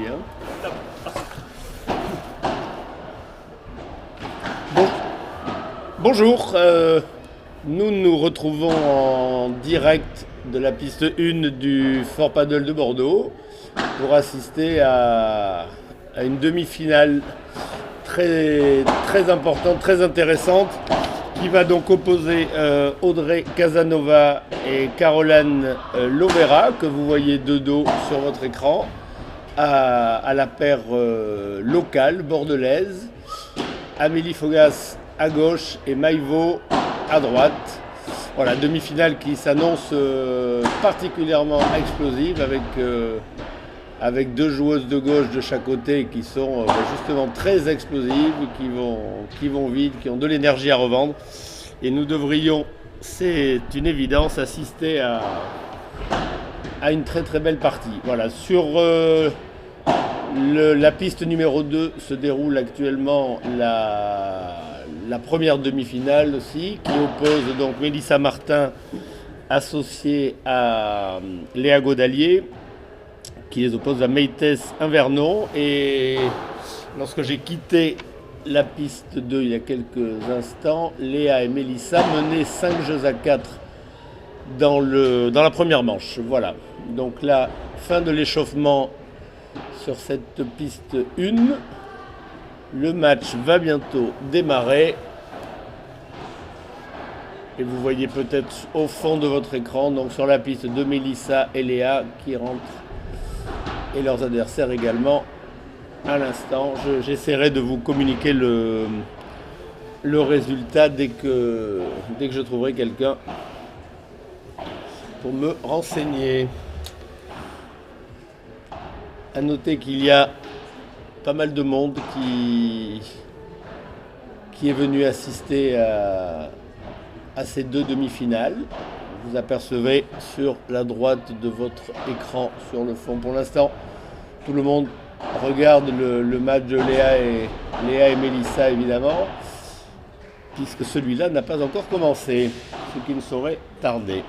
hein. Bonjour, nous nous retrouvons en direct de la piste 1 du Fort Paddle de Bordeaux pour assister à une demi-finale très, très importante, très intéressante, qui va donc opposer Audrey Casanova et Caroline Lovera, que vous voyez de dos sur votre écran, à la paire locale bordelaise, Amélie Fogas à gauche et Maïvo à droite. Voilà, demi-finale qui s'annonce particulièrement explosive avec deux joueuses de gauche de chaque côté qui sont justement très explosives, qui vont vite, qui ont de l'énergie à revendre. Et nous devrions, c'est une évidence, assister à une très très belle partie. Voilà, sur la piste numéro 2 se déroule actuellement la première demi-finale aussi, qui oppose donc Mélissa Martin, associée à Léa Godalier, qui les oppose à Maïtès Invernon. Et lorsque j'ai quitté la piste 2 il y a quelques instants, Léa et Mélissa menaient 5 jeux à 4 dans la première manche. Voilà, donc là, fin de l'échauffement sur cette piste 1. Le match va bientôt démarrer. Et vous voyez peut-être au fond de votre écran, donc sur la piste de Mélissa et Léa qui rentrent, et leurs adversaires également à l'instant. J'essaierai de vous communiquer le résultat dès que je trouverai quelqu'un pour me renseigner. À noter qu'il y a pas mal de monde qui est venu assister à ces deux demi-finales. Vous apercevez sur la droite de votre écran, sur le fond. Pour l'instant, tout le monde regarde le match de Léa et Mélissa, évidemment, puisque celui-là n'a pas encore commencé, ce qui ne saurait tarder.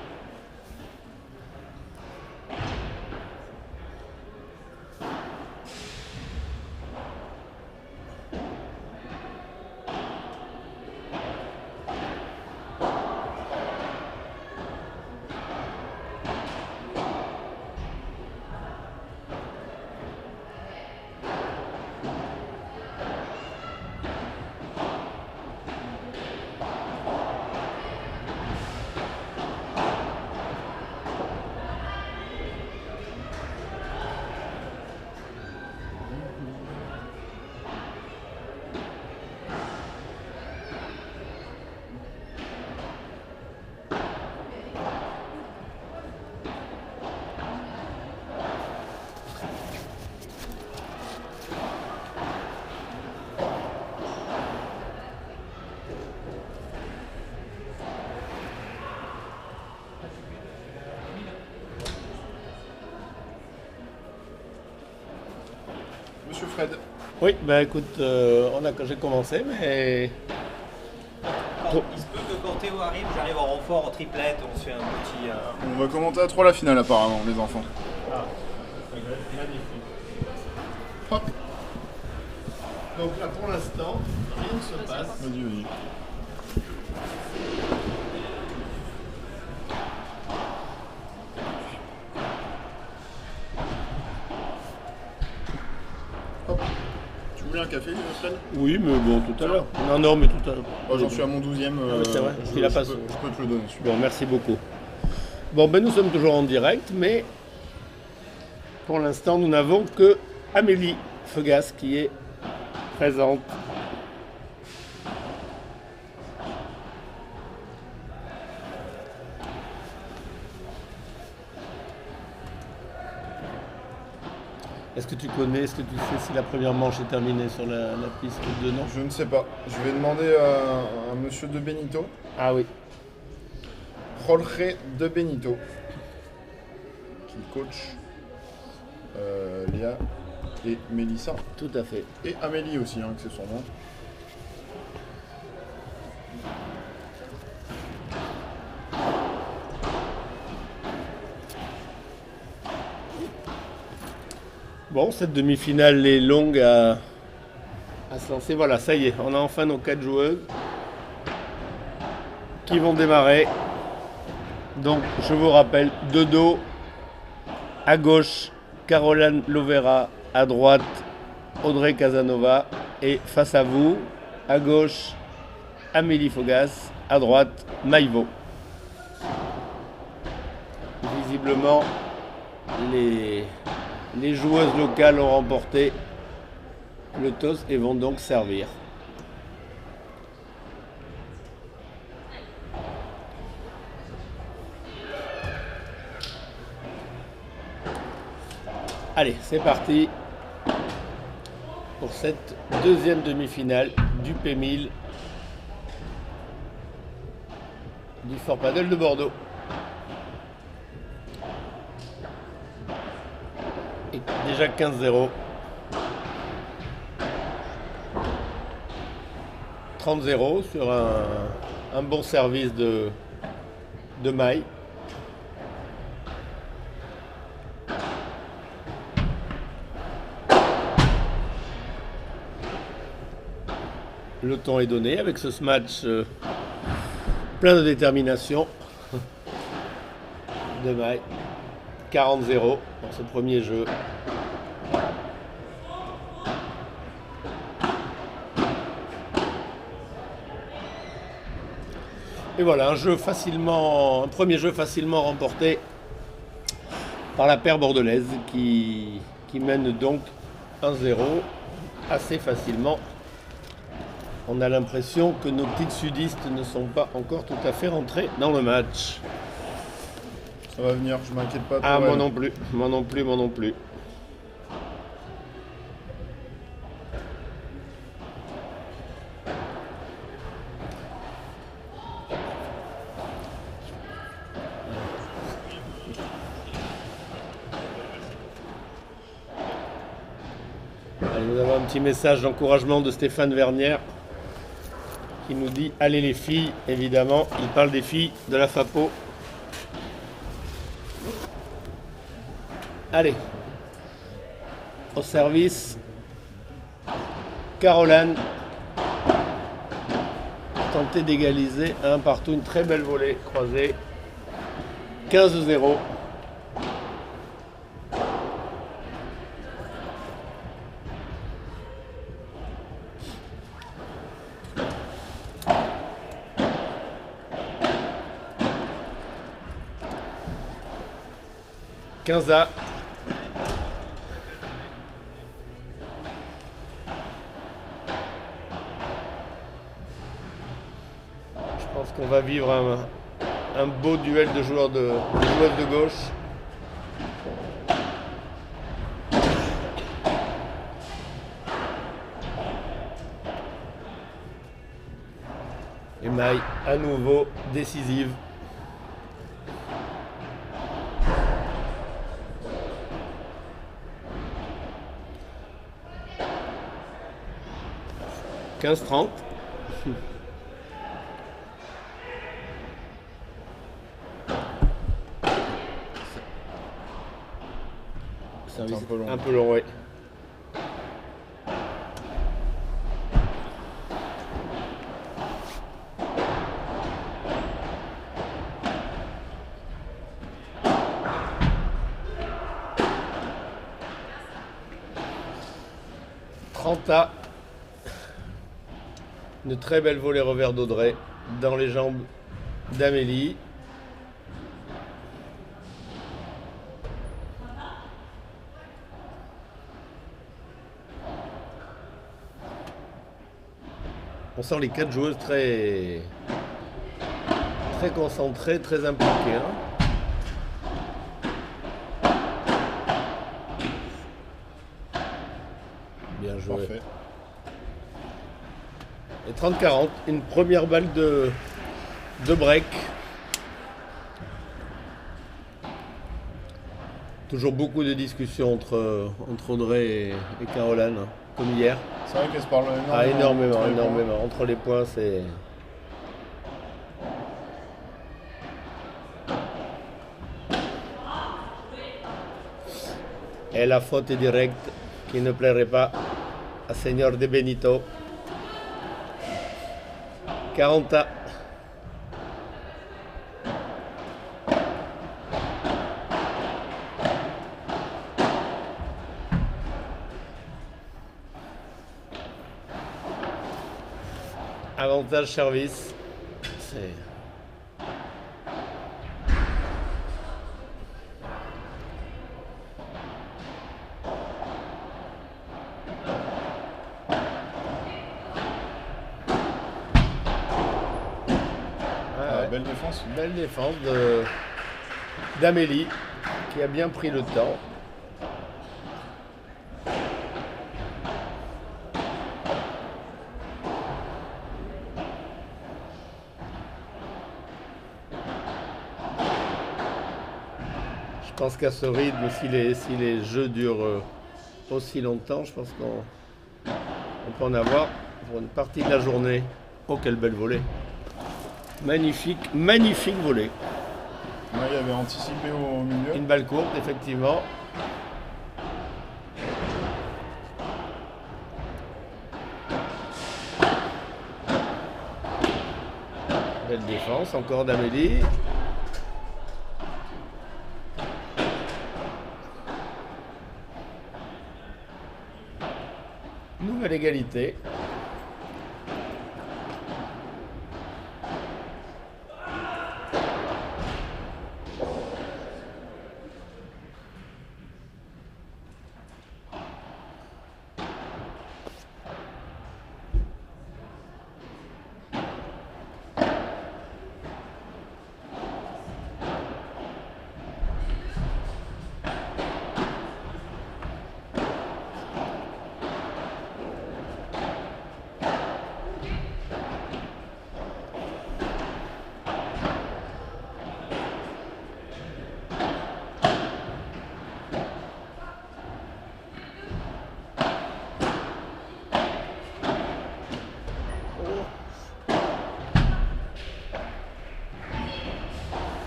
Monsieur Fred. Oui, bah écoute, j'ai commencé, mais... Il se peut que quand Théo arrive, j'arrive en renfort, en triplette, on se fait un petit... On va commenter à 3 la finale apparemment, les enfants. Ah, magnifique. Hop. Donc là, pour l'instant, rien ne se passe. Vas-y, vas-y. Hop. Tu voulais un café, Fred? Oui, mais bon, tout à l'heure. Non, mais tout à l'heure. Oh, j'en suis à mon 12e. mais c'est vrai, je, il a je pas peux, ce- je peux te le donner. Super. Bon, merci beaucoup. Bon, ben nous sommes toujours en direct, mais pour l'instant, nous n'avons que Amélie Fogas qui est présente. Est-ce que tu sais si la première manche est terminée sur la piste de non? Je ne sais pas. Je vais demander à monsieur De Benito, Ah oui. Jorge De Benito, qui coach Léa et Mélissa. Tout à fait. Et Amélie aussi, que c'est son nom. Bon, cette demi-finale est longue à se lancer. Voilà, ça y est, on a enfin nos 4 joueuses qui vont démarrer. Donc, je vous rappelle, de dos, à gauche, Caroline Lovera, à droite, Audrey Casanova, et face à vous, à gauche, Amélie Fogas, à droite, Maïvo. Visiblement, les joueuses locales ont remporté le toss et vont donc servir. Allez, c'est parti pour cette deuxième demi-finale du P1000 du Fort Paddle de Bordeaux. Et déjà 15-0. 30-0 sur un bon service de maille. Le temps est donné avec ce match plein de détermination. De maille. 40-0 dans ce premier jeu. Et voilà, un premier jeu facilement remporté par la paire bordelaise qui mène donc 1-0 assez facilement. On a l'impression que nos petites sudistes ne sont pas encore tout à fait rentrées dans le match. Ça va venir, je m'inquiète pas. Ah, moi non plus, moi non plus, moi non plus. Allez, nous avons un petit message d'encouragement de Stéphane Vernière qui nous dit « Allez les filles », évidemment, il parle des filles de la FAPO. Allez, au service, Caroline, tenter d'égaliser un partout, une très belle volée croisée, 15-0. Quinza. Je pense qu'on va vivre un beau duel de joueuses de gauche. Et Maï, à nouveau, décisive. « 15-30 ». Service un peu long, oui. Trenta. Une très belle volée revers d'Audrey dans les jambes d'Amélie. On sent les 4 joueuses très concentrées, très impliquées. Bien joué. Parfait. Et 30-40, une première balle de break. Toujours beaucoup de discussions entre Audrey et Caroline, comme hier. C'est vrai qu'elle se parle énormément. Ah, énormément. Entre les points, c'est... Et la faute est directe qui ne plairait pas à Seigneur de Benito. 40. Avantage service. C'est... Belle défense. Belle défense d'Amélie qui a bien pris le temps. Je pense qu'à ce rythme, si les jeux durent aussi longtemps, je pense qu'on peut en avoir pour une partie de la journée. Oh, quelle belle volée! Magnifique, magnifique volée. Ouais, il avait anticipé au milieu. Une balle courte, effectivement. Belle défense, encore d'Amélie. Nouvelle égalité.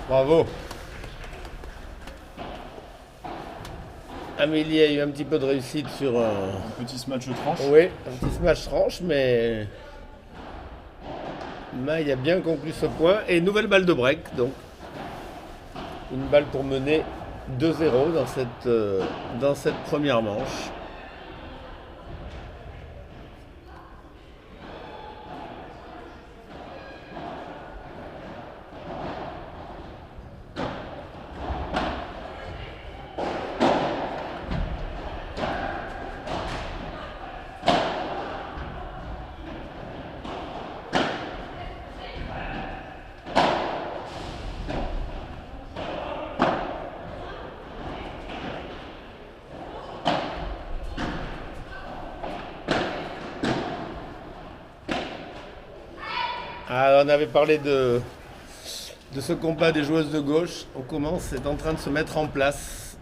Bravo. Amélie a eu un petit peu de réussite sur Un petit smash tranche. oui, un petit smash tranche, mais Maï a bien conclu ce point. Et nouvelle balle de break, donc une balle pour mener 2-0 dans cette première manche. Ah, on avait parlé de ce combat des joueuses de gauche. On commence, c'est en train de se mettre en place.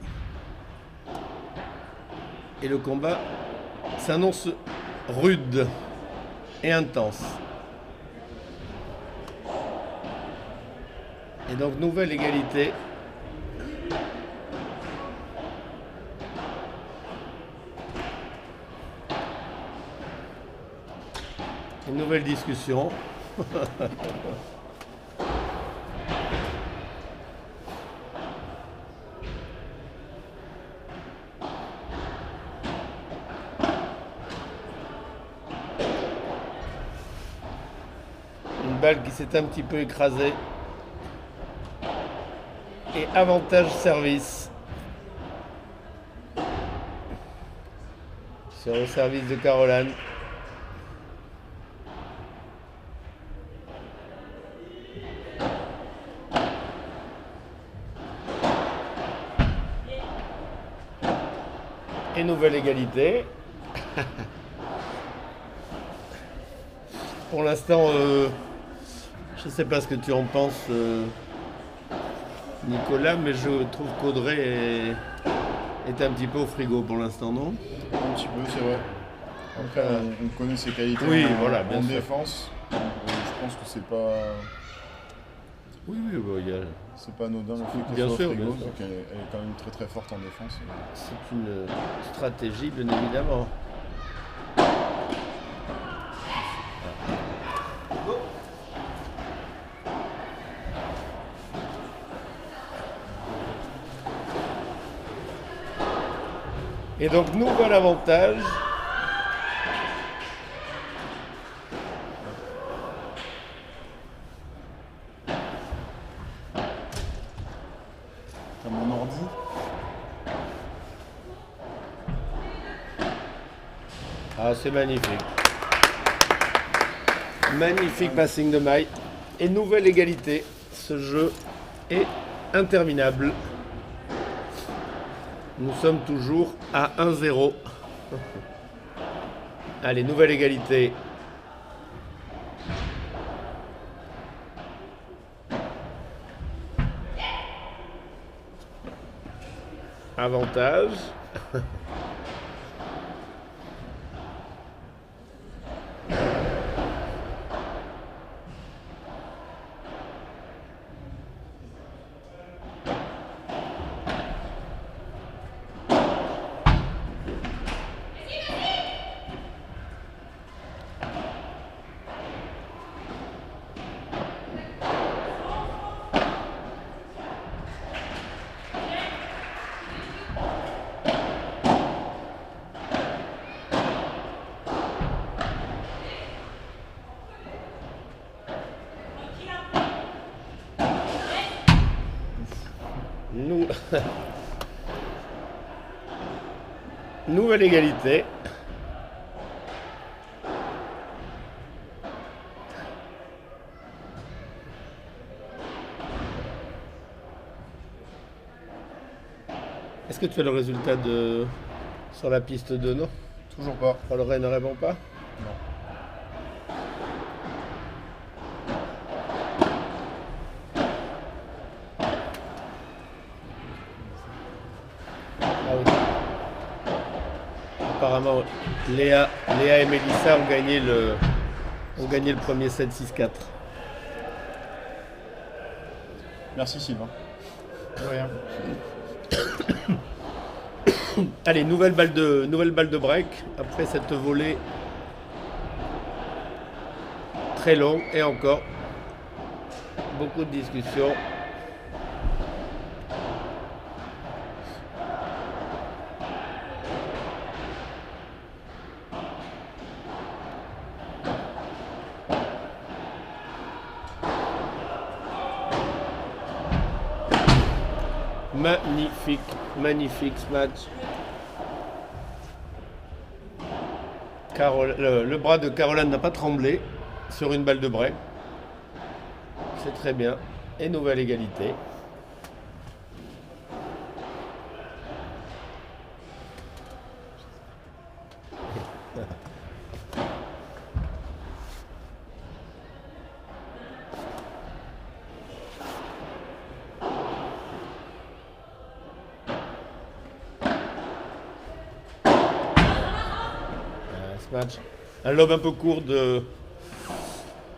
Et le combat s'annonce rude et intense. Et donc, nouvelle égalité. Une nouvelle discussion. Une balle qui s'est un petit peu écrasée. Et avantage service. Sur le service de Caroline. Et nouvelle égalité. Pour l'instant, je ne sais pas ce que tu en penses, Nicolas, mais je trouve qu'Audrey est un petit peu au frigo pour l'instant, non? Un petit peu, c'est vrai. Après, on connaît ses qualités Oui, en, voilà, en bien sûr. défense. Je pense que c'est pas Oui, oui, bah, C'est pas anodin le fait Bien qu'elle soit sûr, au frigo, bien sûr. donc elle est quand même très très forte en défense. c'est une stratégie, bien évidemment. Et donc, nouvel avantage. T'as mon ordi. Ah, c'est magnifique. Magnifique passing de maille. Et nouvelle égalité. Ce jeu est interminable. Nous sommes toujours à 1-0. Allez, nouvelle égalité. Avantage. Nous... Nouvelle égalité. Est-ce que tu as le résultat de sur la piste 2, non? Toujours pas. Lorraine ne répond pas? Non. Ah oui. Apparemment, Léa et Mélissa ont gagné le premier set 6-4. Merci Sylvain. De rien. Allez, nouvelle balle de break après cette volée très longue et encore beaucoup de discussions. Magnifique ce match. Le bras de Caroline n'a pas tremblé sur une balle de break. C'est très bien. Et nouvelle égalité. Ce match. Un lob un peu court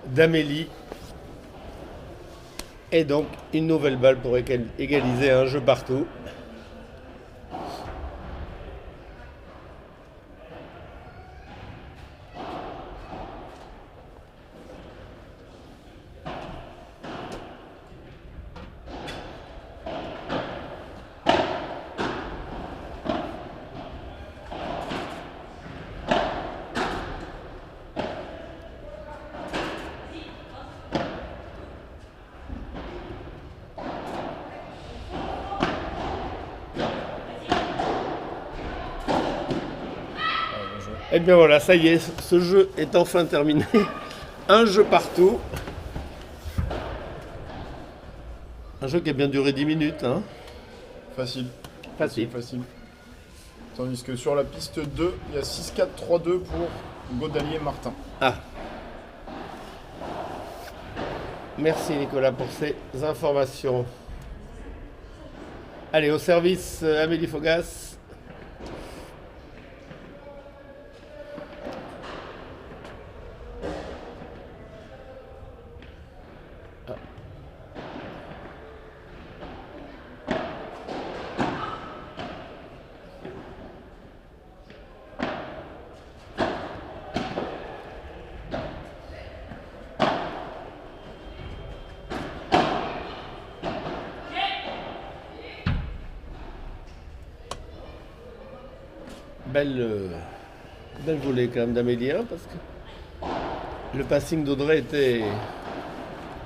d'Amélie. Et donc une nouvelle balle pour égaliser un jeu partout. Et bien voilà, ça y est, ce jeu est enfin terminé. Un jeu partout. Un jeu qui a bien duré 10 minutes. Hein. Facile. Facile. Tandis que sur la piste 2, il y a 6-4-3-2 pour Godalier et Martin. Ah. Merci Nicolas pour ces informations. Allez, au service Amélie Fogas. belle volée quand même d'Amélie, hein, parce que le passing d'Audrey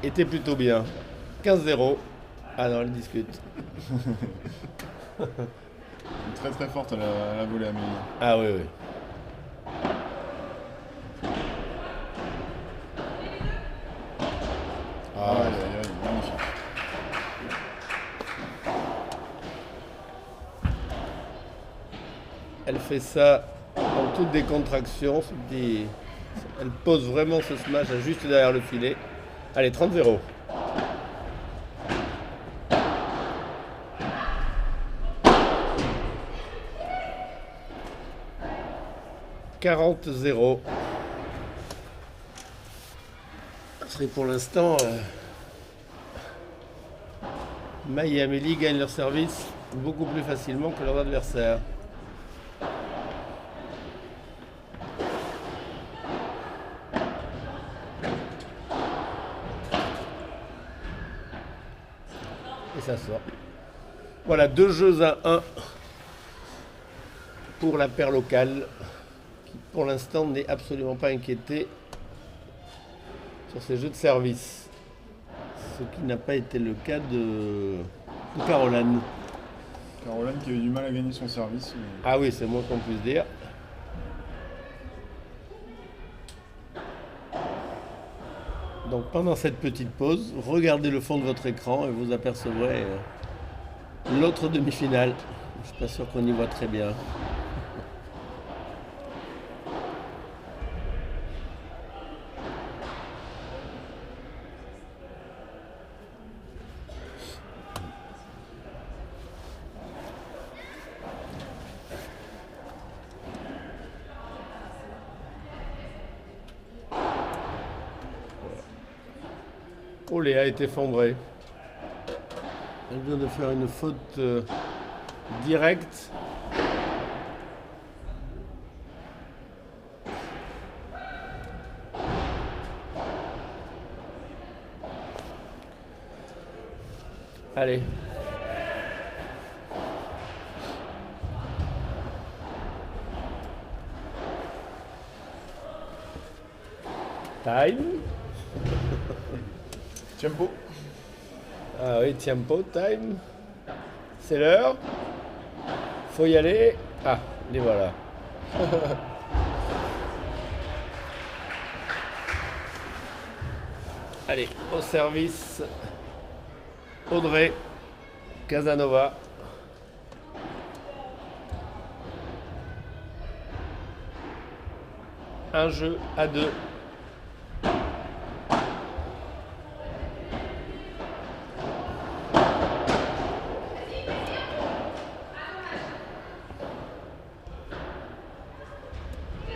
était plutôt bien. 15-0. Ah non, elle discute. Très très forte à la volée Amélie. Ah oui, oui. Ah, aïe, aïe, aïe, magnifique. Elle fait ça en toute décontraction. Elle pose vraiment ce smash juste derrière le filet. Allez, 30-0. « 40-0. » Ce serait pour l'instant... Maï et Amélie gagnent leur service beaucoup plus facilement que leurs adversaires. Et ça sort. Voilà, 2 jeux à 1 pour la paire locale, qui pour l'instant n'est absolument pas inquiétée sur ces jeux de service. Ce qui n'a pas été le cas de Caroline. Caroline qui a eu du mal à gagner son service. Mais... Ah oui, c'est moins qu'on puisse dire. Donc pendant cette petite pause, regardez le fond de votre écran et vous apercevrez l'autre demi-finale. Je suis pas sûr qu'on y voit très bien. Oh, Léa est effondrée. Elle vient de faire une faute directe. Allez. Time. Tempo. Ah oui, tempo, time. C'est l'heure. Faut y aller. Ah, les voilà. Allez, au service. Audrey Casanova. Un jeu à 2.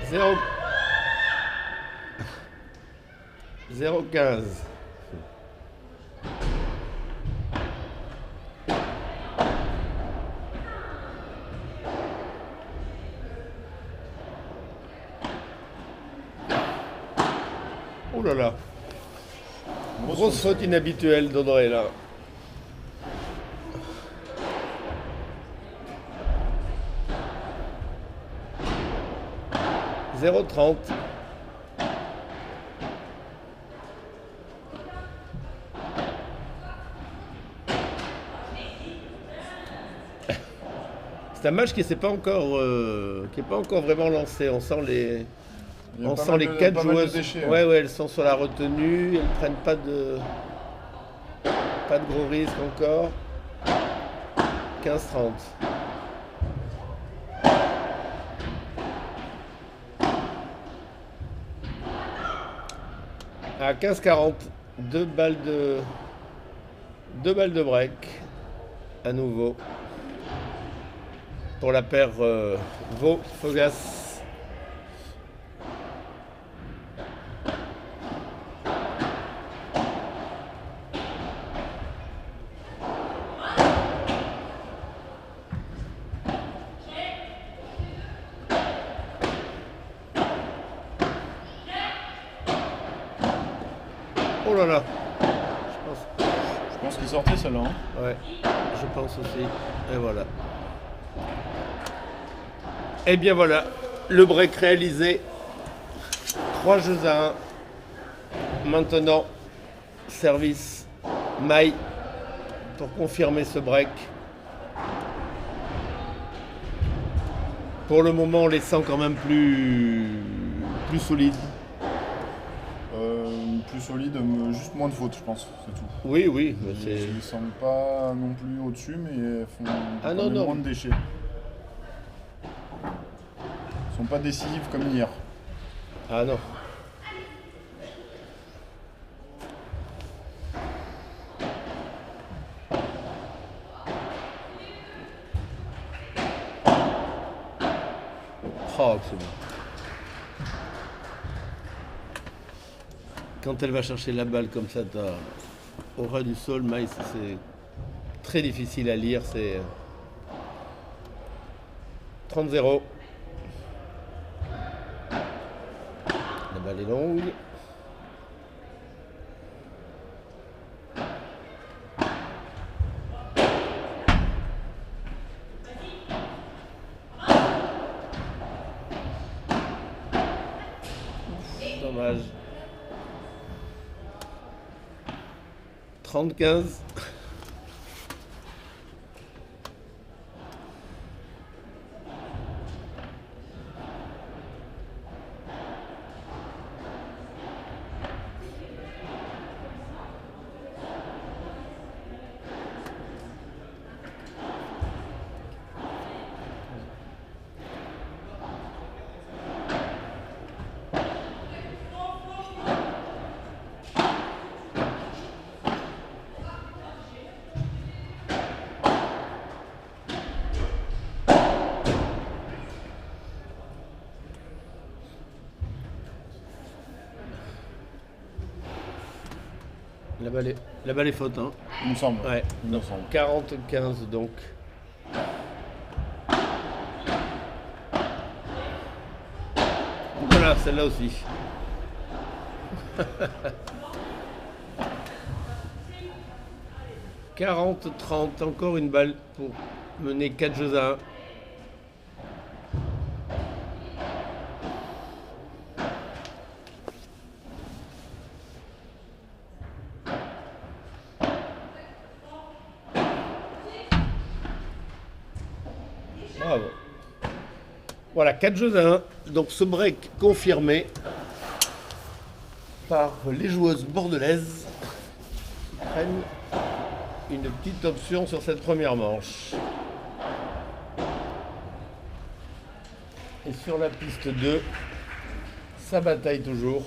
Zéro 0,15. Oh là là. Grosse faute inhabituelle d'Audrey là. « 0,30. » C'est un match qui n'est pas encore vraiment lancé. On sent les 4 joueuses. Ouais, elles sont sur la retenue. Elles prennent pas de gros risques encore. 15-30. À 15-40, 2 balles de break à nouveau pour la paire Vaux-Fogas. Oh là là, Je pense qu'il sortait celle-là. Hein. ouais, je pense aussi. Et voilà. Et bien voilà, le break réalisé. 3 jeux à 1. Maintenant, service maille pour confirmer ce break. Pour le moment, on les sent quand même plus solides. Plus solide, juste moins de fautes, je pense, c'est tout. Oui, oui. Mais Je les sens pas non plus au-dessus, mais elles font quand même moins de déchets. Elles sont pas décisives comme hier. Ah non. Oh, c'est bien. Quand elle va chercher la balle comme ça, au ras du sol, Maïs, c'est très difficile à lire. C'est 30-0. La balle est longue. Dommage. 30-15. La balle est faute, hein. Il me semble. Ouais. Il me semble. 40-15 donc. Voilà, celle-là aussi. « 40-30, encore une balle pour mener 4 jeux à 1. Bravo. Voilà, 4 jeux à 1. Donc ce break confirmé par les joueuses bordelaises qui prennent une petite option sur cette première manche. Et sur la piste 2, ça bataille toujours.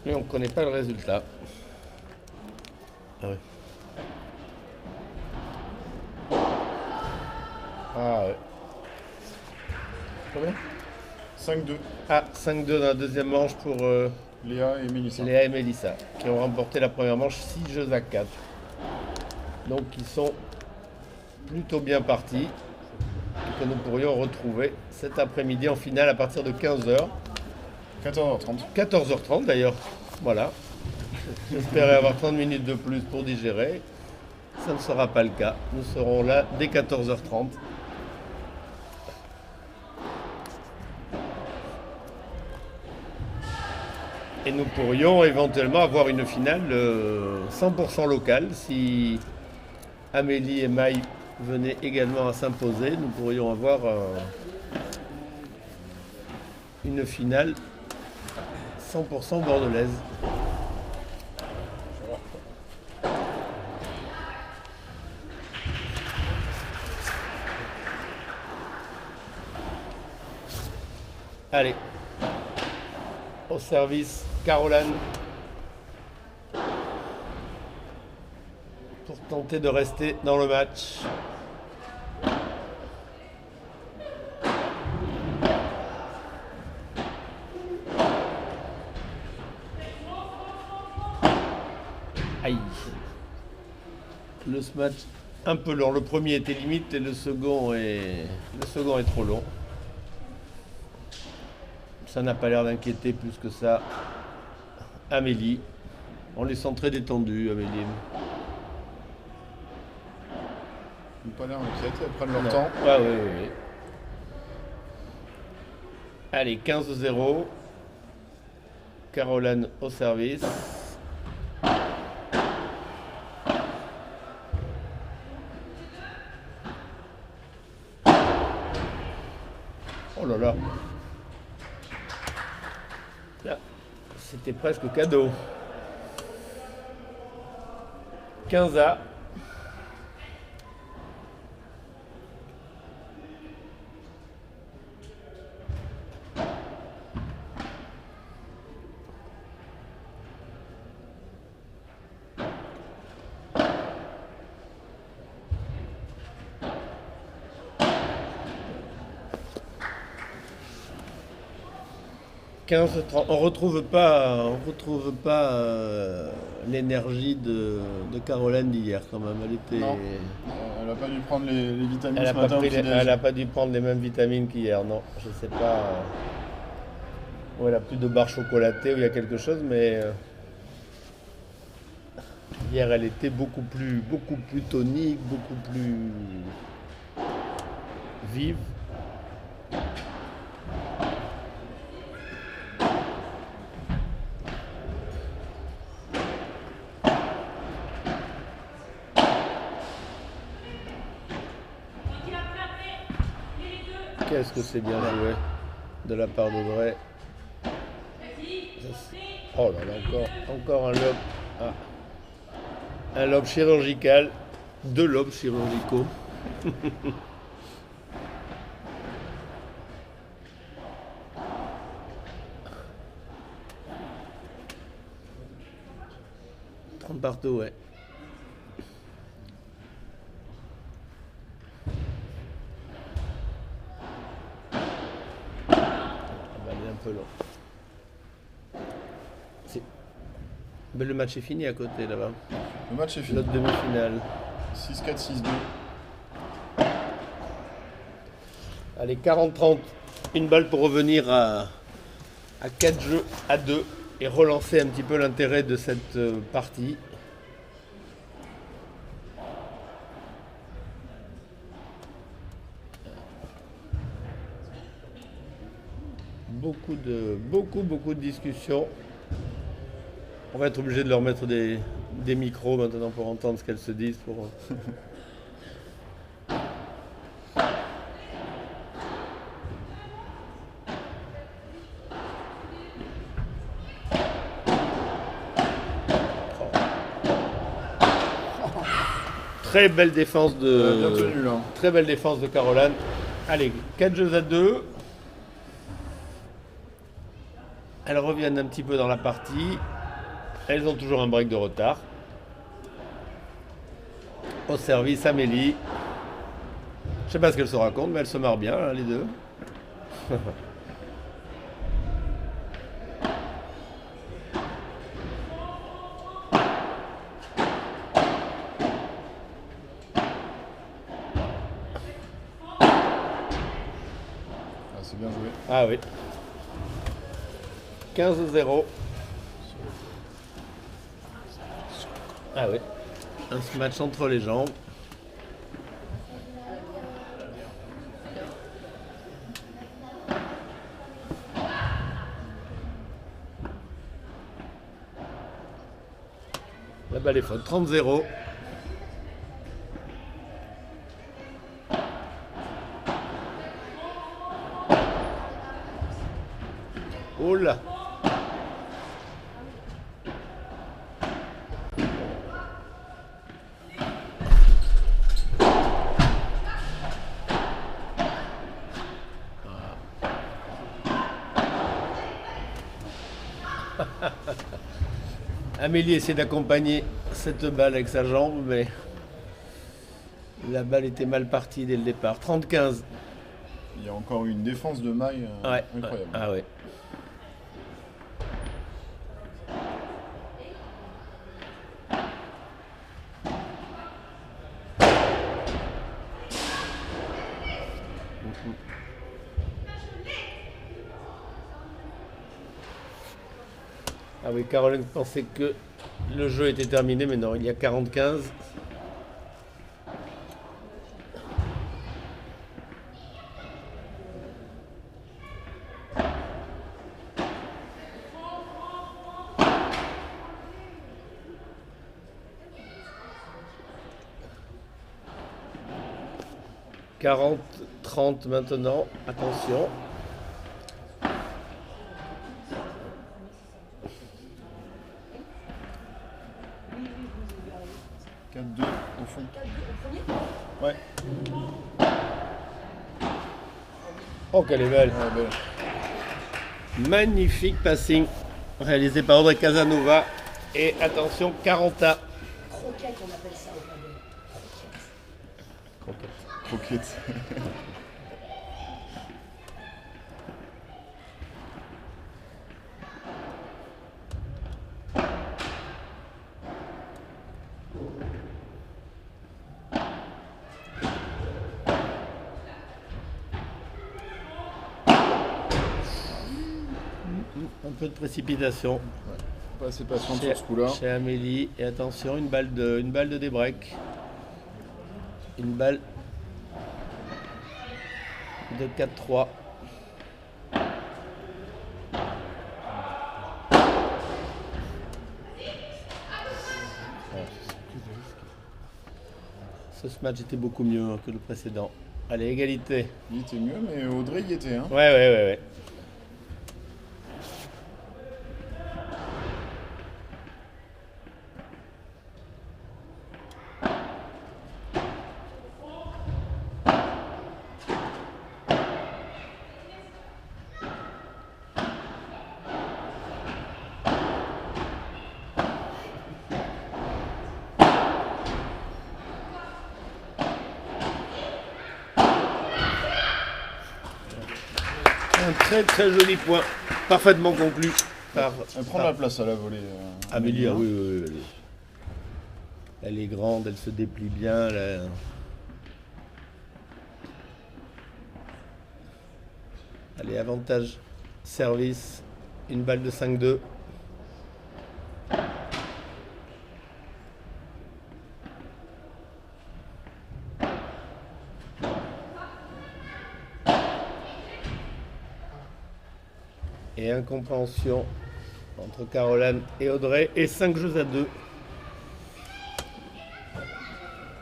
Mais on ne connaît pas le résultat. Ah ouais. Ah ouais. Combien ? 5-2. Ah, 5-2 dans la deuxième manche pour Léa et Mélissa. Léa et Mélissa, qui ont remporté la première manche 6 jeux à 4. Donc ils sont plutôt bien partis. Et que nous pourrions retrouver cet après-midi en finale à partir de 15h. 14h30. 14h30 d'ailleurs. Voilà. J'espérais avoir 30 minutes de plus pour digérer. Ça ne sera pas le cas. Nous serons là dès 14h30. Et nous pourrions éventuellement avoir une finale 100% locale. Si Amélie et Maï venaient également à s'imposer, nous pourrions avoir une finale 100% bordelaise. Allez, au service Caroline pour tenter de rester dans le match. Aïe. Le match un peu long. Le premier était limite et le second est trop long. Ça n'a pas l'air d'inquiéter plus que ça Amélie. On les sent très détendus, Amélie. Ils n'ont pas l'air inquiètes, elles prennent leur Non. temps. Ah oui, oui, oui. Allez, 15-0. Caroline au service. Oh là là. Là, c'était presque cadeau. 15-. On retrouve pas l'énergie de Caroline d'hier quand même. Elle était, Non. Elle n'a pas dû prendre les vitamines elle ce a pas matin au pris petit-déj. elle a pas dû prendre les mêmes vitamines qu'hier. Non, je sais pas. Ou elle a plus de barre chocolatée ou il y a quelque chose, mais hier elle était beaucoup plus tonique, beaucoup plus vive. Qu'est-ce que c'est bien joué de la part d'Audrey. Oh là là, encore un lobe. Ah. Un lobe chirurgical. 2 lobes chirurgicaux. Partout, ouais. Ah bah, il est un peu long. Mais le match est fini à côté là-bas. Le match est fini. Notre demi-finale. 6-4, 6-2. Allez, 40-30. Une balle pour revenir à 4 jeux à 2 et relancer un petit peu l'intérêt de cette partie. Beaucoup de discussions. On va être obligé de leur mettre des micros maintenant pour entendre ce qu'elles se disent. Très belle défense Bien tenu là. Très belle défense de Caroline. Allez, 4 jeux à 2. Elles reviennent un petit peu dans la partie. Elles ont toujours un break de retard. Au service, Amélie. Je sais pas ce qu'elles se racontent, mais elles se marrent bien, hein, les deux. Ah, c'est bien joué. Ah oui. 15-0. Ah oui. Un match entre les jambes. La balle est faute. 30-0. Oh là. Amélie essaie d'accompagner cette balle avec sa jambe, mais la balle était mal partie dès le départ. 30-15. Il y a encore une défense de maille Ouais. incroyable. Ah ouais. Ah oui, Caroline pensait que le jeu était terminé, mais non, il y a 40-15. 40-30 maintenant. Attention. « 4-2 au fond. Ouais. Oh, qu'elle est belle. Ouais, belle. Magnifique passing réalisé par Audrey Casanova. Et attention, 40 à. Croquette, on appelle ça au padel. Croquette. Un peu de précipitation Pas assez patiente sur ce coup-là. chez Amélie. Et attention, une balle de débreak. Une balle de 4-3. Ce match était beaucoup mieux que le précédent. Allez, égalité. Il était mieux, mais Audrey y était. Hein. Ouais. Un très joli point, parfaitement conclu par Elle prend la place à la volée. Amélie. Ah oui. Elle est grande, elle se déplie bien. Allez, avantage service, une balle de 5-2. Et incompréhension entre Caroline et Audrey. Et 5 jeux à 2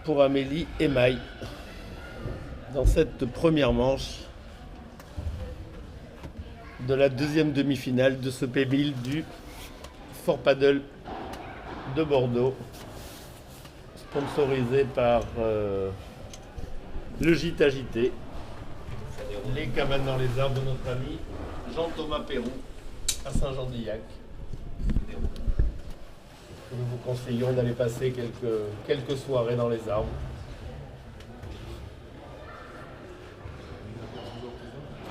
pour Amélie et Maï dans cette première manche de la deuxième demi-finale de ce P1000 du Fort Paddle de Bordeaux, sponsorisé par le gîte agité, les cabanes dans les arbres de notre ami Jean-Thomas Perroux à Saint-Jean-d'Illac. Nous vous conseillons d'aller passer quelques soirées dans les arbres.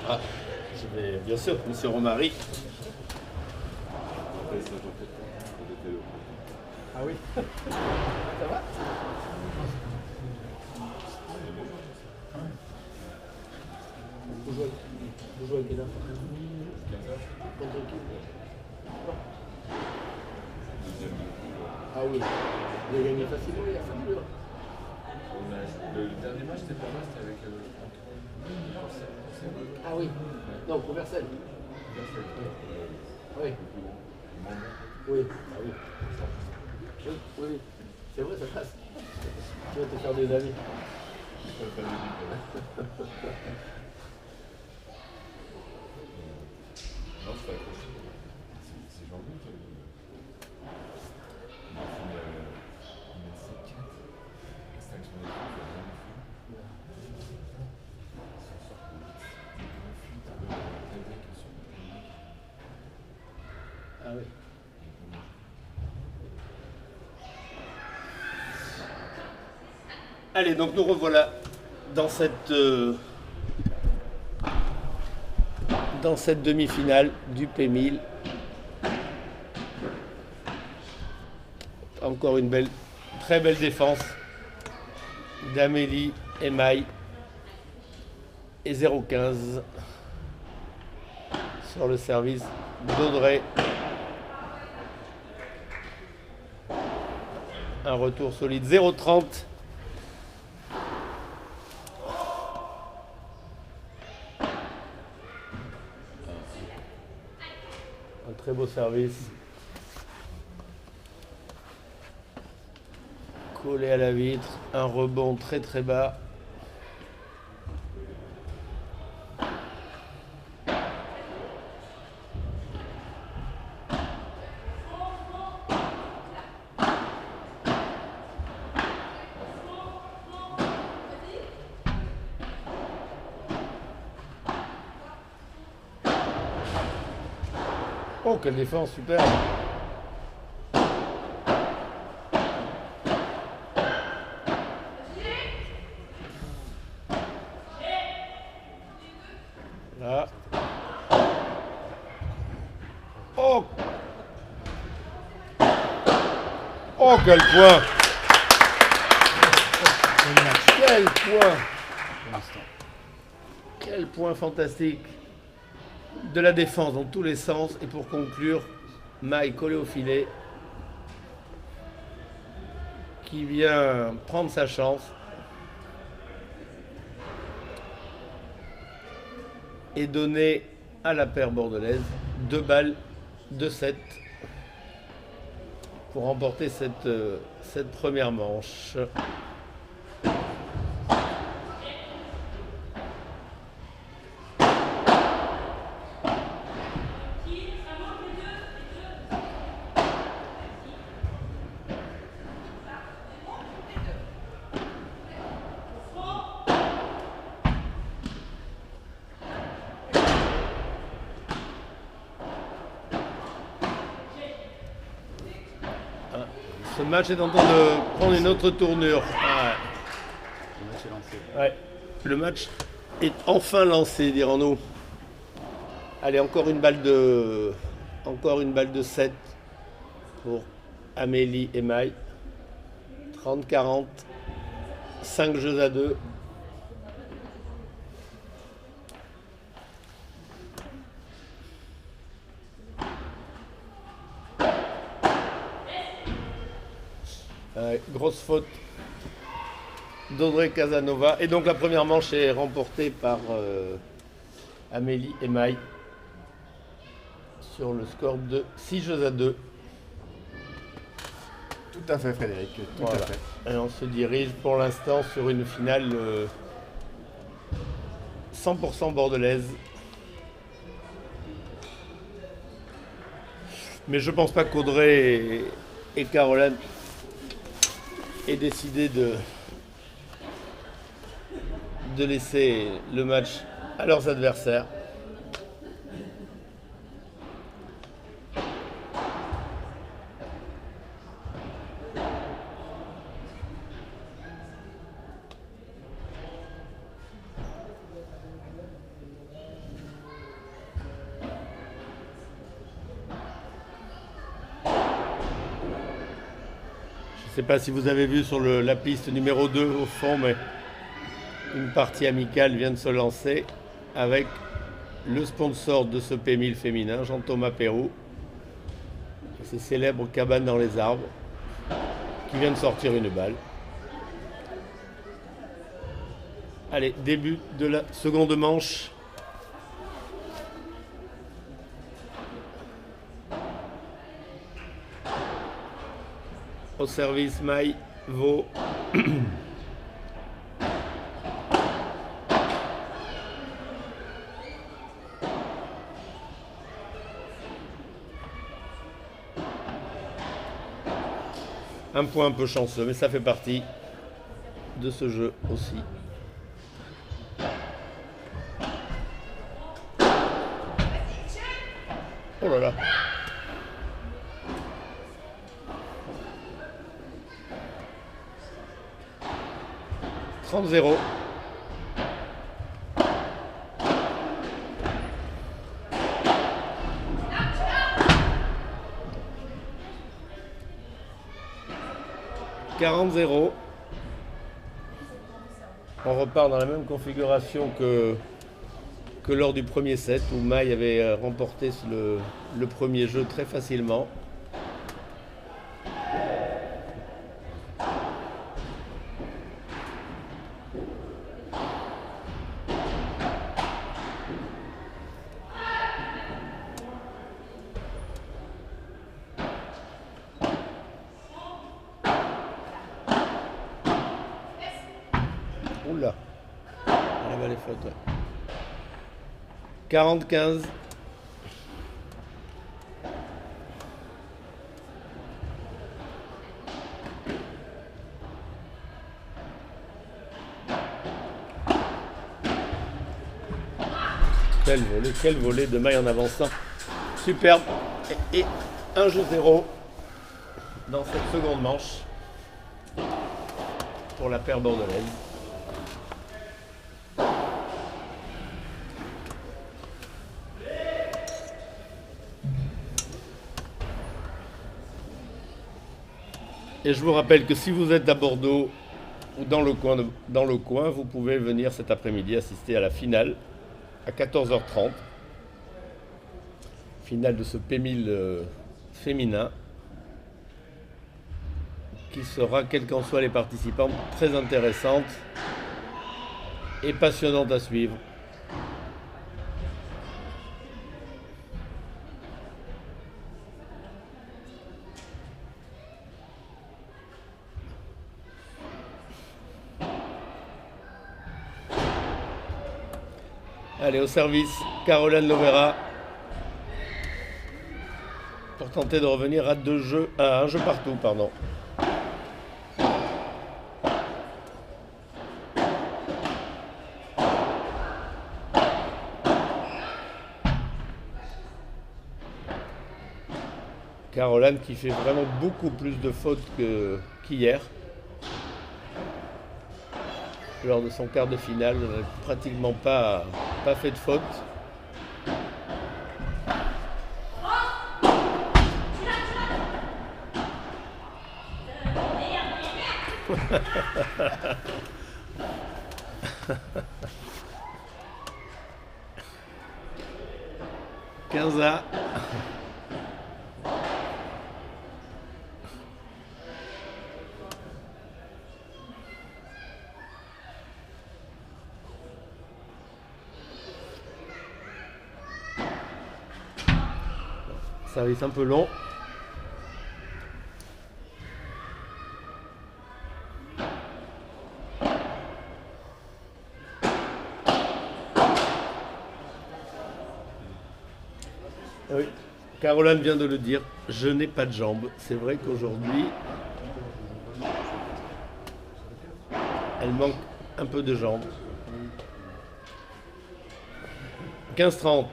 Ah, je vais, bien sûr, monsieur Romary. Ah oui. Ça va? Vous jouez à quelle heure? Contre qui? Ah oui. Vous avez gagné facilement hier, fabuleux. Le dernier match, c'était pas mal, c'était avec Ah oui. Non, Conversel. Oui. Oui. Ah oui. Oui. C'est vrai, ça passe. Tu vas te faire des amis. Non, c'est accroché. C'est Jean-Luc qui a eu. Il a fait 4 extinctions d'équipe, il a rien fait. Ah oui. Allez, donc nous revoilà dans cette demi-finale du P1000. Encore une très belle défense d'Amélie et Maï. Et 0,15 sur le service d'Audrey. Un retour solide, 0,30. Un très beau service. Collé à la vitre, un rebond très bas. Oh, quelle défense, super. Là. Oh. Oh, quel point. Quel point. Quel point fantastique. De la défense dans tous les sens. Et pour conclure, Maï collé au filet. Qui vient prendre sa chance. Et donner à la paire bordelaise 2 balles, 2-7 pour remporter cette première manche. Ce match est en train de prendre une autre tournure. Le match est lancé. Ouais. Le match est enfin lancé, dirons-nous. Allez, encore une balle de 7 pour Amélie et Maï. 30-40. 5 jeux à 2. Grosse faute d'Audrey Casanova. Et donc la première manche est remportée par Amélie et Maï sur le score de 6 jeux à 2. Tout à fait, Frédéric. Tout Voilà. à fait. Et on se dirige pour l'instant sur une finale 100% bordelaise. Mais je pense pas qu'Audrey et Caroline aient décidé de laisser le match à leurs adversaires. Je ne sais pas si vous avez vu sur la piste numéro 2 au fond, mais une partie amicale vient de se lancer avec le sponsor de ce P1000 féminin, Jean-Thomas Pérou, et ses célèbres cabanes dans les arbres, qui vient de sortir une balle. Allez, début de la seconde manche. Au service, Maï Vaux. Un point un peu chanceux, mais ça fait partie de ce jeu aussi. Oh là là. « 30-0. « 40-0. On repart dans la même configuration que lors du premier set où Maï avait remporté le premier jeu très facilement. Oula, la balle est faute. Ouais. 40-15. Quel volet de Maï en avançant Superbe. Et 1 jeu 0 dans cette seconde manche pour la paire bordelaise. Et je vous rappelle que si vous êtes à Bordeaux ou dans le coin, vous pouvez venir cet après-midi assister à la finale à 14h30. Finale de ce P1000 féminin qui sera, quels qu'en soient les participants, très intéressante et passionnante à suivre. Allez, au service, Caroline Lovera pour tenter de revenir à un jeu partout, pardon. Caroline qui fait vraiment beaucoup plus de fautes qu'hier. Lors de son quart de finale, elle n'a pratiquement pas fait de faute. Quinza. Service un peu long. Oui, Caroline vient de le dire, je n'ai pas de jambes. C'est vrai qu'aujourd'hui, elle manque un peu de jambes. 15-30.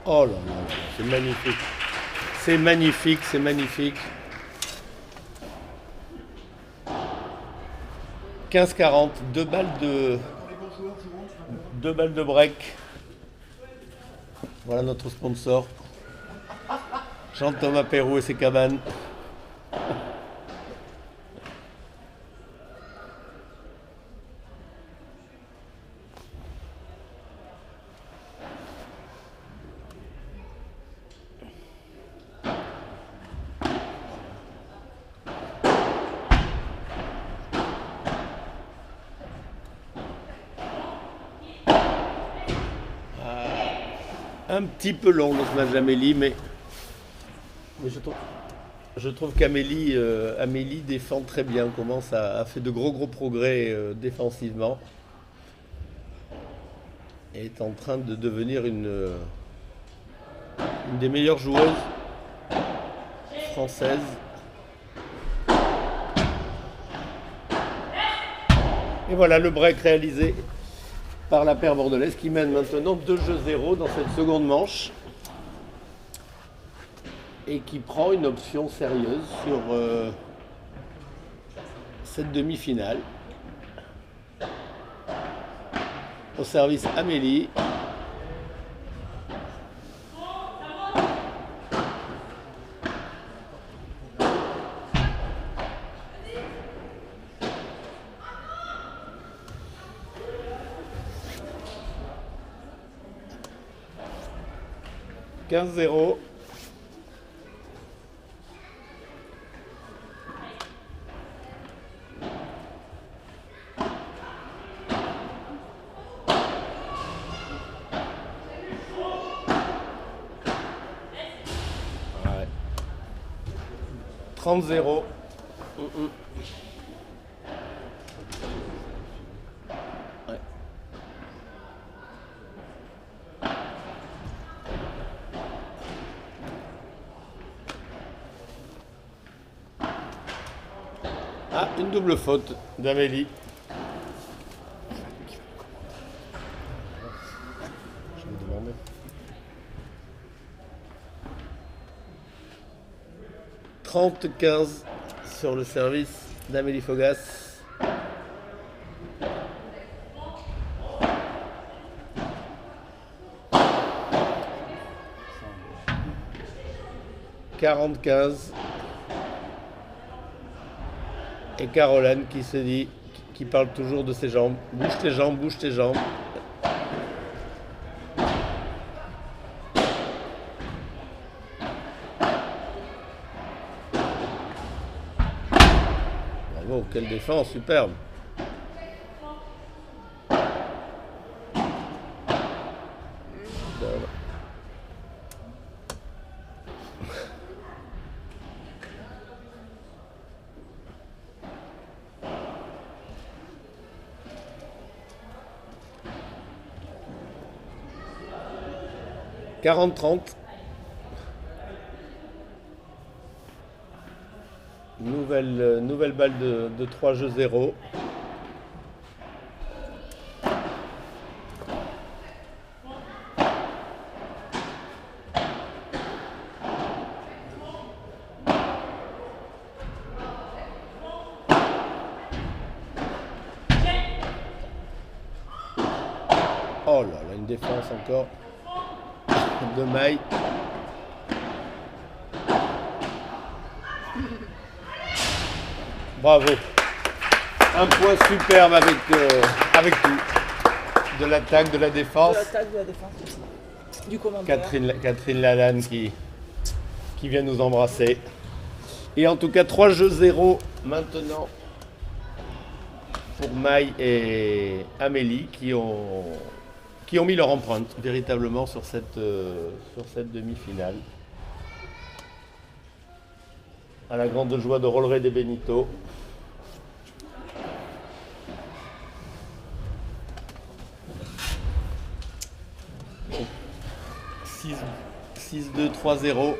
Oh là là, c'est magnifique. C'est magnifique, c'est magnifique. 15-40, deux balles de break. Voilà notre sponsor. Jean-Thomas Perrou et ses cabanes. Un petit peu long le smash d'Amélie, mais je trouve qu'Amélie Amélie défend très bien, commence à fait de gros progrès défensivement et est en train de devenir une des meilleures joueuses françaises. Et voilà le break réalisé par la paire bordelaise qui mène maintenant 2-0 dans cette seconde manche et qui prend une option sérieuse sur cette demi-finale. Au service Amélie. « 15-0 ». 30-0. Ouais. Ah, une double faute d'Amélie. Je vais demander. « 30-15 sur le service d'Amélie Fogas. « 40-15. Et Caroline qui se dit, qui parle toujours de ses jambes. Bouge tes jambes, bouge tes jambes. Bravo, quelle défense, superbe. « 40-30. Nouvelle balle de 3 jeux 0. Oh là là, une défense encore de Maï. Bravo. Un point superbe avec tout. De l'attaque, de la défense. De l'attaque, de la défense. Du commandeur. Catherine Lalanne qui vient nous embrasser. Et en tout cas, 3 jeux 0 maintenant pour Maï et Amélie qui ont mis leur empreinte véritablement sur cette demi-finale. À la grande joie de Rolleré des Benito. « 6-2, 3-0. »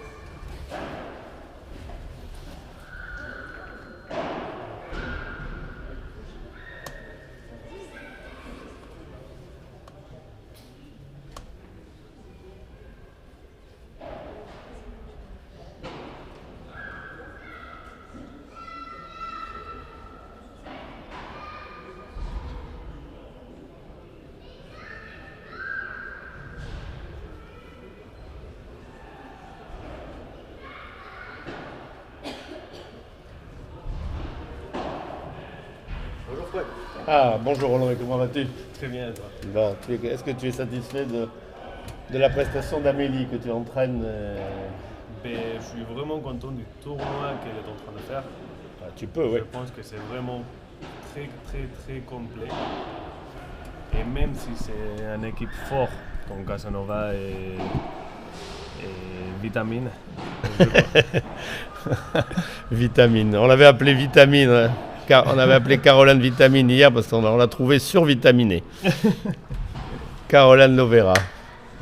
Ah, bonjour Roland, comment vas-tu? Très bien, toi. Bon, est-ce que tu es satisfait de la prestation d'Amélie que tu entraînes Ben, je suis vraiment content du tournoi qu'elle est en train de faire. Ah, tu peux, oui. Je pense que c'est vraiment très, très, très complet. Et même si c'est une équipe forte, comme Casanova et Vitamine. Vitamine, on l'avait appelé Vitamine, hein. On avait appelé Caroline Vitamine hier parce qu'on l'a trouvé survitaminée. Caroline Lovera.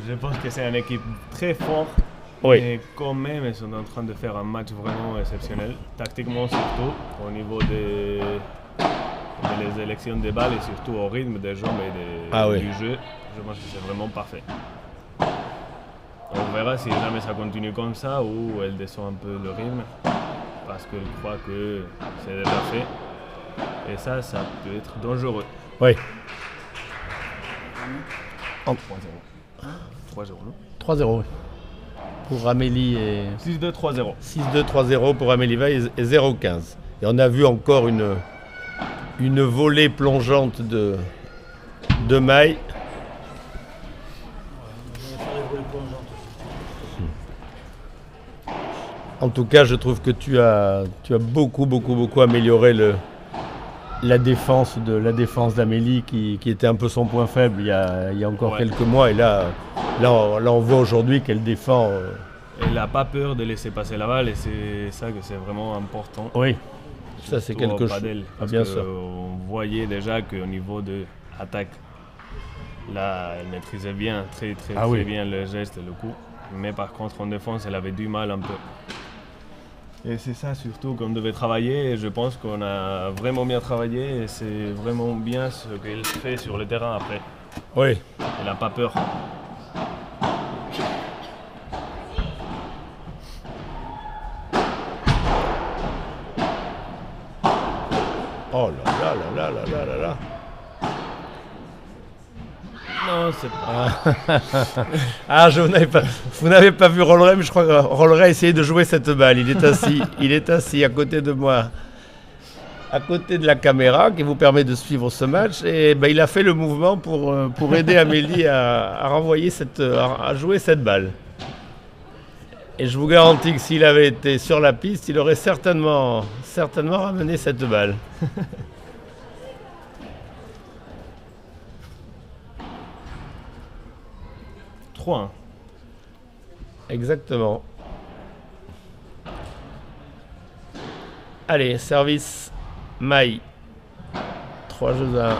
Je pense que c'est une équipe très forte. Oui. Mais quand même, ils sont en train de faire un match vraiment exceptionnel. Tactiquement surtout, au niveau des élections de balles et surtout au rythme des jambes et du jeu. Je pense que c'est vraiment parfait. On verra si jamais ça continue comme ça ou elle descend un peu le rythme. Parce qu'elle croit que c'est déjà fait. Et ça peut être dangereux. Oui. 3-0. 3-0, non 3-0, oui. Pour Amélie et... 6-2, 3-0. 6-2, 3-0 pour Amélie Veil et 0-15. Et on a vu encore une volée plongeante de Maï. En tout cas, je trouve que tu as beaucoup amélioré la défense d'Amélie qui était un peu son point faible il y a encore quelques mois. Et là on voit aujourd'hui qu'elle défend Elle n'a pas peur de laisser passer la balle et c'est ça que c'est vraiment important. Oui, ça c'est Surtout quelque au chose. padel, Ah, parce bien que sûr. on voyait déjà qu'au niveau de l'attaque, là, elle maîtrisait bien, très bien le geste et le coup. Mais par contre, en défense, elle avait du mal un peu. Et c'est ça surtout qu'on devait travailler. Et je pense qu'on a vraiment bien travaillé et c'est vraiment bien ce qu'elle fait sur le terrain après. Oui. Elle n'a pas peur. Oh là là là là là là là là. Non, c'est pas. Ah, vous n'avez pas vu Rolleray, mais je crois que Rolleray a essayé de jouer cette balle. Il est assis à côté de moi, à côté de la caméra qui vous permet de suivre ce match. Et ben, il a fait le mouvement pour aider Amélie à renvoyer à jouer cette balle. Et je vous garantis que s'il avait été sur la piste, il aurait certainement ramené cette balle. Exactement. Allez, service maille. 3 jeux à 1.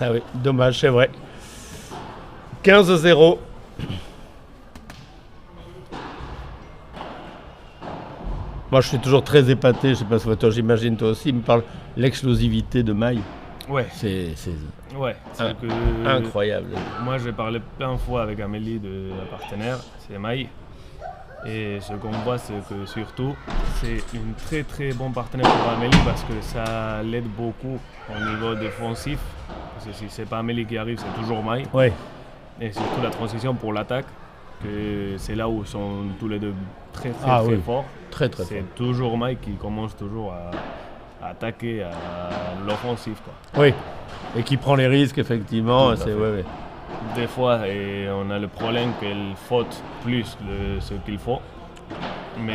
Ah oui, dommage, c'est vrai. 15-0. Moi, je suis toujours très épaté, je sais pas si toi, j'imagine toi aussi, il me parle l'explosivité de Maï. Ouais. C'est incroyable. Moi, j'ai parlé plein de fois avec Amélie de la partenaire, c'est Maï. Et ce qu'on voit, c'est que surtout, c'est une très très bonne partenaire pour Amélie parce que ça l'aide beaucoup au niveau défensif. Parce que si c'est pas Amélie qui arrive, c'est toujours Maï. Ouais. Et surtout la transition pour l'attaque, que c'est là où ils sont tous les deux très forts. Très fort. C'est toujours Maï qui commence toujours à attaquer à l'offensive, quoi. Oui. Et qui prend les risques, effectivement. C'est, ouais. Des fois, et on a le problème qu'elle faute plus de ce qu'il faut. Mais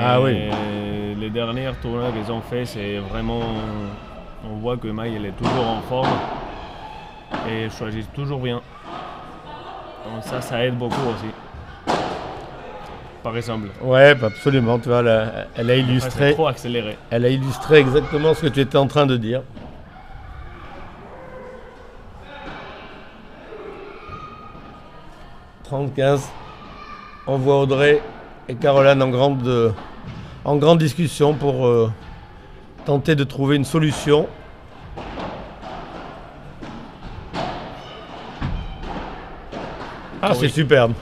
les derniers tournois qu'ils ont fait, c'est vraiment. On voit que Maï elle est toujours en forme et choisit toujours bien. Donc ça aide beaucoup aussi. Par exemple. Ouais, absolument. Tu vois, elle a illustré. C'est trop accéléré. Elle a illustré exactement ce que tu étais en train de dire. 30-15. On voit Audrey et Caroline en grande discussion pour tenter de trouver une solution. Ah, oui. C'est superbe.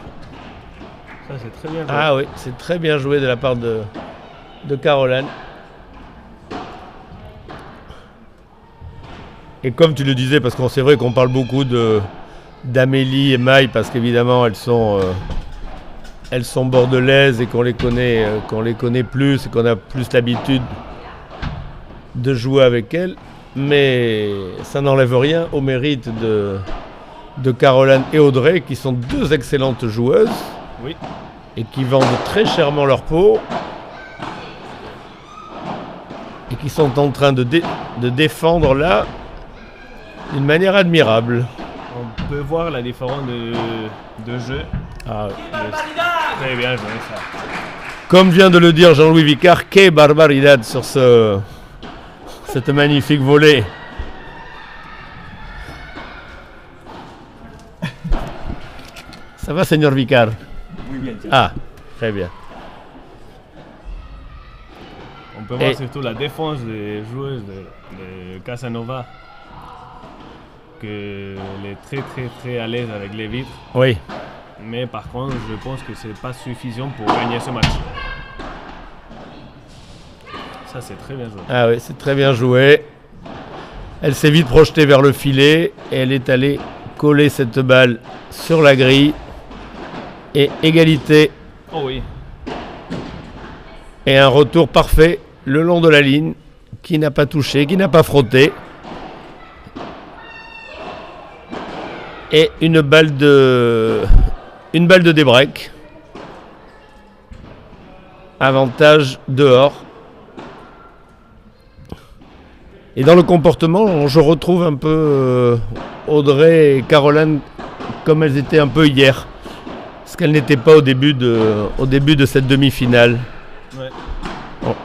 Ça, c'est très bien joué. Ah oui, c'est très bien joué de la part de Caroline. Et comme tu le disais, parce qu'on c'est vrai qu'on parle beaucoup d'Amélie et Maï, parce qu'évidemment elles sont bordelaises et qu'on les connaît plus et qu'on a plus l'habitude de jouer avec elles. Mais ça n'enlève rien au mérite de Caroline et Audrey, qui sont deux excellentes joueuses. Oui. Et qui vendent très chèrement leur peau. Et qui sont en train de défendre là d'une manière admirable. On peut voir la différence de jeu. Ah, très bien joué ça. Comme vient de le dire Jean-Louis Vicard, que barbaridad sur cette magnifique volée. Ça va, Seigneur Vicard? Oui, bien. Ah, très bien. On peut voir surtout la défense des joueuses de Casanova. Elle est très très très à l'aise avec les vitres. Oui. Mais par contre, je pense que c'est pas suffisant pour gagner ce match. Ça, c'est très bien joué. Ah oui, c'est très bien joué. Elle s'est vite projetée vers le filet et elle est allée coller cette balle sur la grille. Et égalité. Oh oui. Et un retour parfait le long de la ligne, qui n'a pas touché, qui n'a pas frotté. Et une balle de Une balle de débreak. Avantage dehors. Et dans le comportement, je retrouve un peu Audrey et Caroline comme elles étaient un peu hier. Ce qu'elles n'étaient pas au début de cette demi-finale. Ouais. Bon.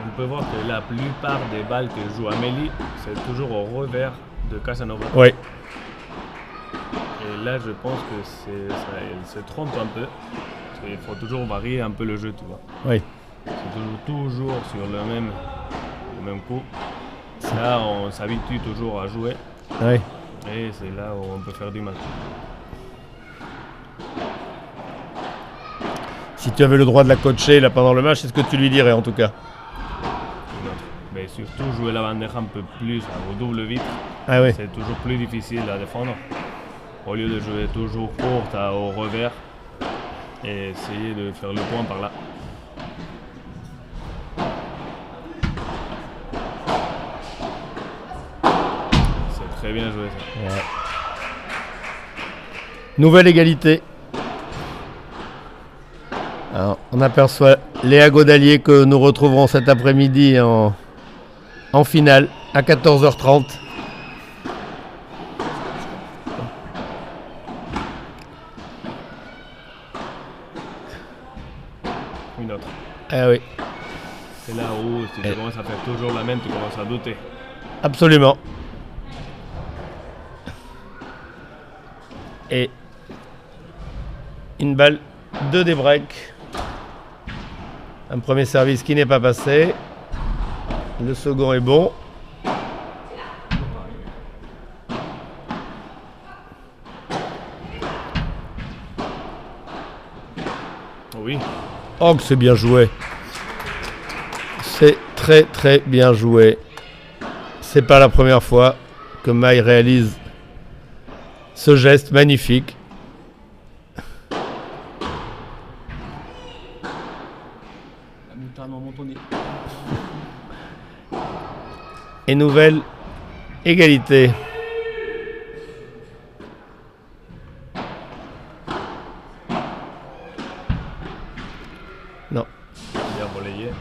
On peut voir que la plupart des balles que joue Amélie, c'est toujours au revers de Casanova. Oui. Et là, je pense que elle se trompe un peu. Parce qu'il faut toujours varier un peu le jeu, tu vois. Oui. C'est toujours sur le même coup. Là, on s'habitue toujours à jouer. Oui. Et c'est là où on peut faire du mal. Si tu avais le droit de la coacher là pendant le match, c'est ce que tu lui dirais en tout cas. Mais surtout jouer la bandeja un peu plus au double vitre, Ah oui. c'est toujours plus difficile à défendre. Au lieu de jouer toujours courte au revers et essayer de faire le point par là. C'est très bien joué ça. Ouais. Nouvelle égalité. Alors, on aperçoit Léa Godalier que nous retrouverons cet après-midi en finale à 14h30. Une autre. Ah oui, C'est là où si tu commences à faire toujours la même, tu commences à douter. absolument. Et une balle de débreak. Un premier service qui n'est pas passé. Le second est bon. Oui. Oh, que c'est bien joué. C'est très très bien joué. C'est pas la première fois que Maï réalise ce geste magnifique. Et nouvelle égalité. Non. Bien relayé.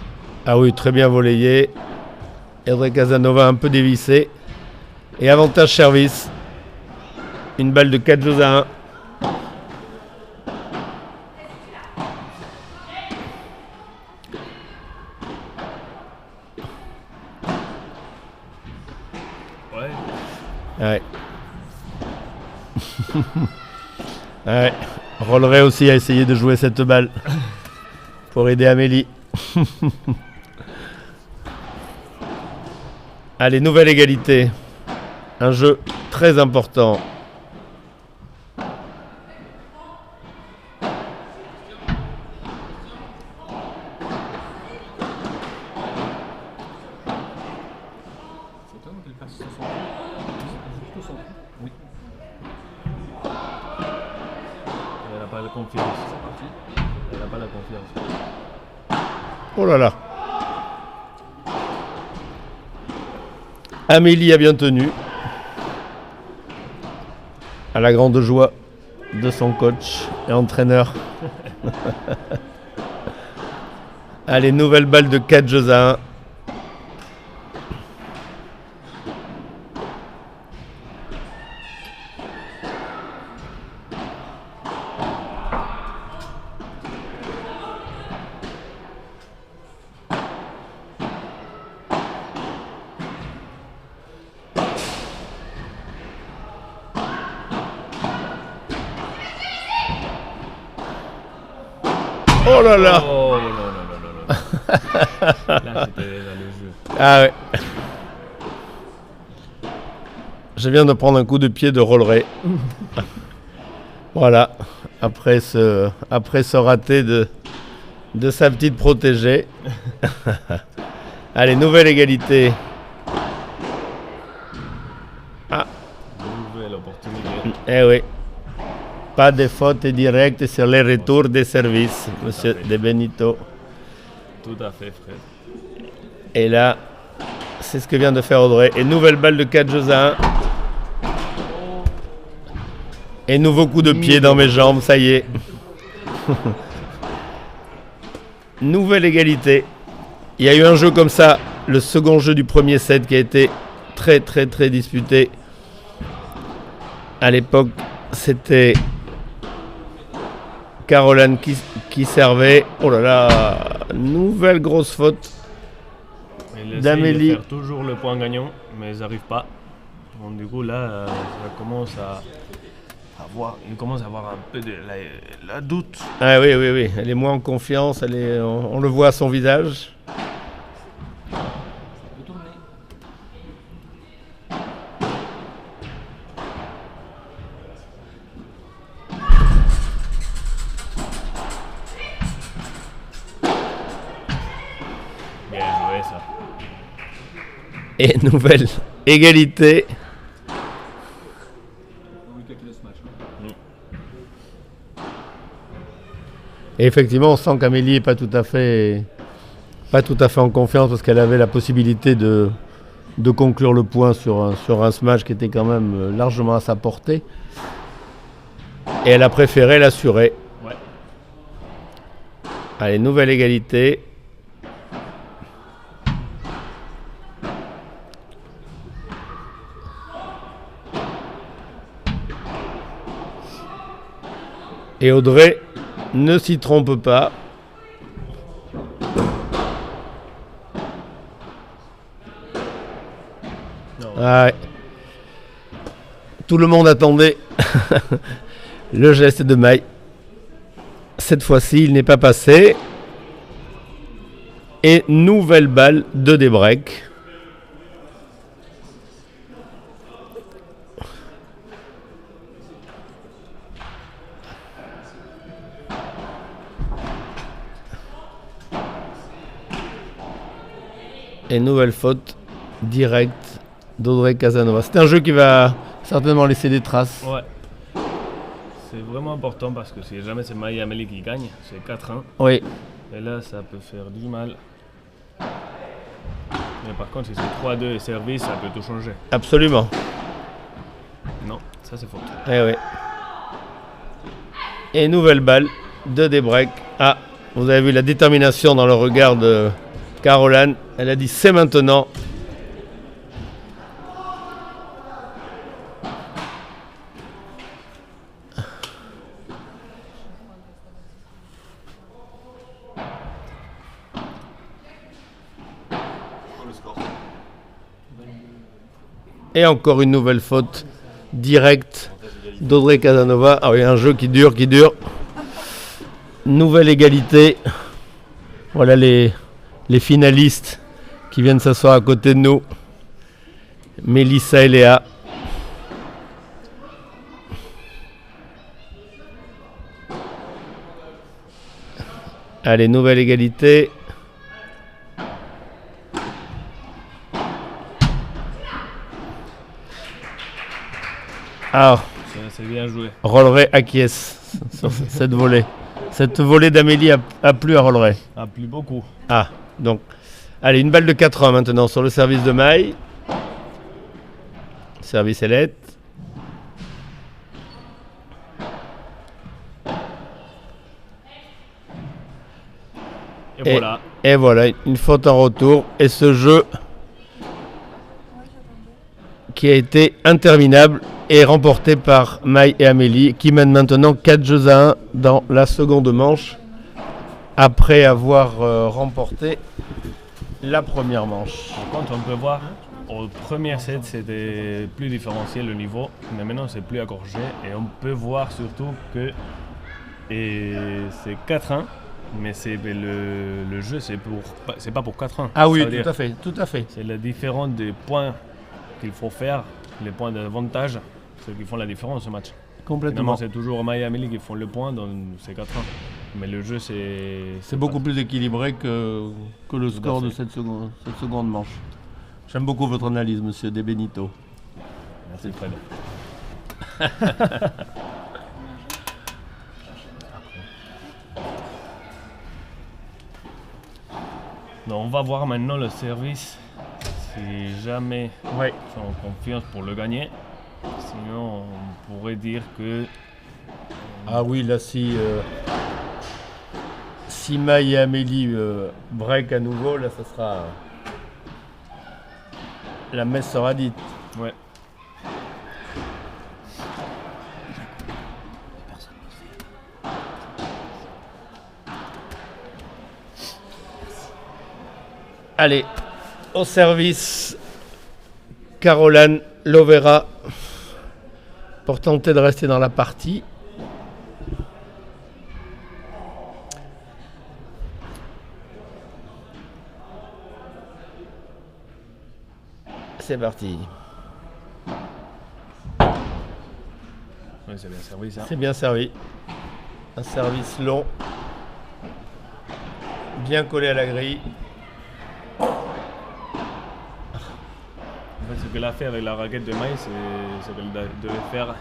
Ah oui, très bien volleyé. Audrey Casanova un peu dévissé. Et avantage service. Une balle de 4 jeux à 1. Ouais. Ouais. Ouais. Rolleray aussi a essayé de jouer cette balle pour aider Amélie. Allez, nouvelle égalité. Un jeu très important. Elle n'a pas la confiance. Elle n'a pas la confiance. Oh là là. Amélie a bien tenu. À la grande joie de son coach et entraîneur. Allez, nouvelle balle de 4 jeux à 1. Oh là là. Oh non, non, non, non, non. Là, c'était déjà le jeu. Ah ouais. Je viens de prendre un coup de pied de Rolleray. Voilà. Après ce raté de sa petite protégée. Allez, nouvelle égalité. Ah, Nouvelle opportunité. eh oui. Pas de faute directe sur les retours des services, monsieur fait. De Benito. Tout à fait, Fred. Et là, c'est ce que vient de faire Audrey. Et nouvelle balle de 4 jeux à 1. Et nouveau coup de pied dans mes jambes, ça y est. Nouvelle égalité. Il y a eu un jeu comme ça, le second jeu du premier set qui a été très très très disputé. À l'époque, c'était Caroline qui servait. Oh là là, nouvelle grosse faute. D'Amélie. Faire toujours le point gagnant, mais ils n'arrivent pas. Donc, du coup, là, ça commence à avoir, il commence à avoir un peu de la doute. Ah oui, oui, oui. Elle est moins en confiance. On le voit à son visage. Bien joué, ça. Et nouvelle égalité. Et effectivement, on sent qu'Amélie n'est pas tout à fait en confiance parce qu'elle avait la possibilité de conclure le point sur un smash qui était quand même largement à sa portée. Et elle a préféré l'assurer. Ouais. Allez, nouvelle égalité. Et Audrey ne s'y trompe pas. Ah ouais. Tout le monde attendait le geste de Mai. Cette fois-ci, il n'est pas passé. Et nouvelle balle de débreak. Et nouvelle faute directe d'Audrey Casanova. C'est un jeu qui va certainement laisser des traces. Ouais. C'est vraiment important parce que si jamais c'est Mai et Amélie qui gagnent, c'est 4-1. Oui. Et là, ça peut faire du mal. Mais par contre, si c'est 3-2 et service, ça peut tout changer. Absolument. Non, ça c'est faute. Eh oui. Et nouvelle balle de débreak. Ah, vous avez vu la détermination dans le regard de Caroline. Elle a dit c'est maintenant. Et encore une nouvelle faute directe d'Audrey Casanova. Ah oui, un jeu qui dure. Nouvelle égalité. Voilà les finalistes qui viennent s'asseoir à côté de nous. Mélissa et Léa. Allez, nouvelle égalité. Ah, c'est bien joué. Rolleray acquiesce sur cette volée. Cette volée d'Amélie a plu à Rolleray. A plu beaucoup. Ah, donc, allez, une balle de 4-1 maintenant sur le service de Mai. Service ailette. Et voilà, une faute en retour. Et ce jeu qui a été interminable est remporté par Mai et Amélie qui mènent maintenant 4-1 dans la seconde manche après avoir remporté la première manche. Par contre, on peut voir, au premier set, c'était plus différencié le niveau, mais maintenant c'est plus accroché et on peut voir surtout que c'est 4-1, mais le jeu c'est pas pour 4-1. Ah oui, tout à fait. C'est la différence des points qu'il faut faire, les points d'avantage, ceux qui font la différence ce match. Complètement. Finalement, c'est toujours Mai et Amélie qui font le point, donc c'est 4-1. Mais le jeu, c'est beaucoup plus équilibré que le score de cette seconde manche. J'aime beaucoup votre analyse, monsieur De Benito. Merci Fred. Donc on va voir maintenant le service. Si jamais Ouais. ils sont en confiance pour le gagner. Sinon, on pourrait dire que Ah oui, là, si Maï et Amélie break à nouveau, là, ça sera. La messe sera dite. ouais. Allez, au service, Caroline Lovera pour tenter de rester dans la partie. C'est parti. Ouais, c'est bien servi ça. C'est bien servi. Un service long, bien collé à la grille. En fait, ce qu'elle a fait avec la raquette de maille, c'est ce qu'elle devait faire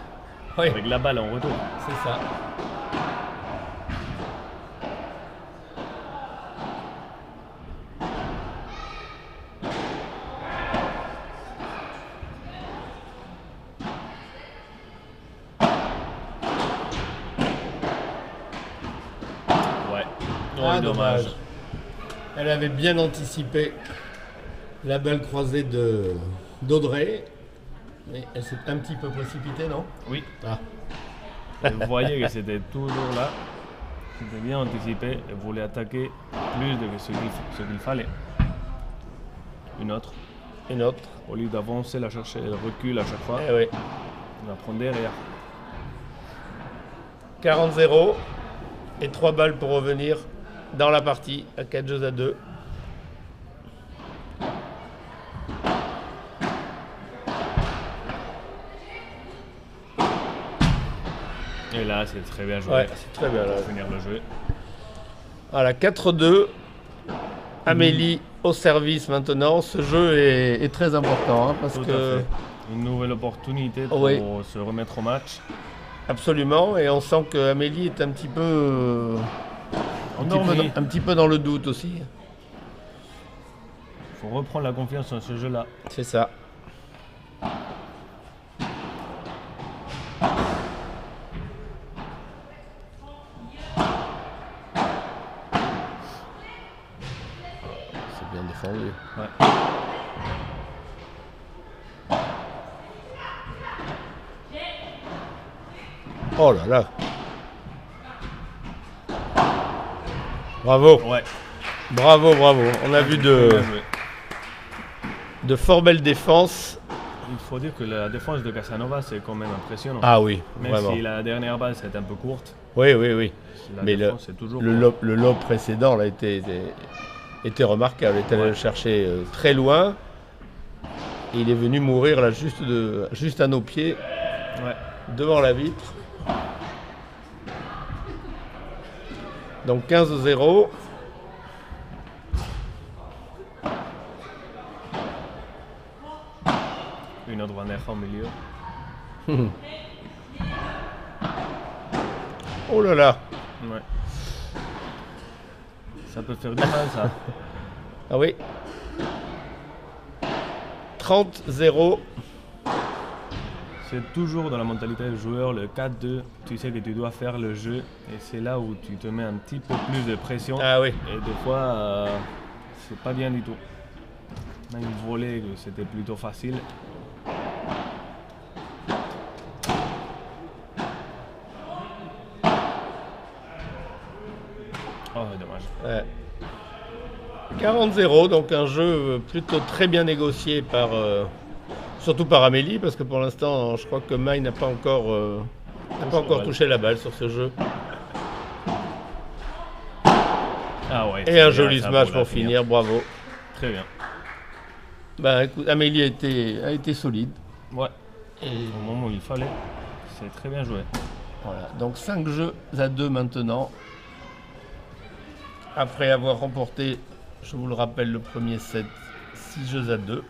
Oui, avec la balle en retour. c'est ça. Ouais. Ah, Oh, dommage. Elle avait bien anticipé la balle croisée d'Audrey. Mais elle s'est un petit peu précipitée, non? Oui. Ah. Et vous voyez que c'était toujours là. C'était bien anticipé et voulait attaquer plus de ce qu'il fallait. Une autre. Une autre. Au lieu d'avancer, la chercher, elle recule à chaque fois. Eh oui. On la prend derrière. 40-0. Et 3 balles pour revenir dans la partie à 4 jeux à 2. Et là, c'est très bien joué. Ouais, c'est très bien là. Pour finir le jeu. Voilà, 4-2. Amélie au service maintenant. Ce jeu est très important hein, parce Tout à que fait. Une nouvelle opportunité pour Oui. se remettre au match. absolument, et on sent que Amélie est un petit peu Endormie. un petit peu dans le doute aussi. Il faut reprendre la confiance dans ce jeu-là. C'est ça. C'est bien défendu. Ouais. Oh là là. Bravo, Ouais. bravo, bravo. On a vu Très bien joué. de fort belles défenses. Il faut dire que la défense de Casanova, c'est quand même impressionnant. Ah oui, Même vraiment. si la dernière balle, c'était un peu courte. Oui, oui, oui. La Mais défense, c'est toujours Le lob précédent là, était remarquable. Il est allé Ouais. le chercher très loin. Et il est venu mourir là juste à nos pieds, Ouais. devant la vitre. Donc 15-0. Une autre bandeja au milieu. Oh là là. Ouais. Ça peut faire du mal, ça. Ah oui. 30-0. C'est toujours dans la mentalité du joueur, le 4-2, tu sais que tu dois faire le jeu et c'est là où tu te mets un petit peu plus de pression. Ah oui. Et des fois, c'est pas bien du tout. Même volée, c'était plutôt facile. Oh, dommage. Ouais. 40-0, donc un jeu plutôt très bien négocié surtout par Amélie, parce que pour l'instant, je crois que Maï n'a pas encore touché la balle sur ce jeu. Ah ouais. Et c'est un bien, joli ça, smash la pour finir, bravo. Très bien. Bah écoute, Amélie a été solide. Ouais. Et Au moment où il fallait, c'est très bien joué. voilà, donc 5 jeux à 2 maintenant. Après avoir remporté, je vous le rappelle, le premier set, 6 jeux à 2.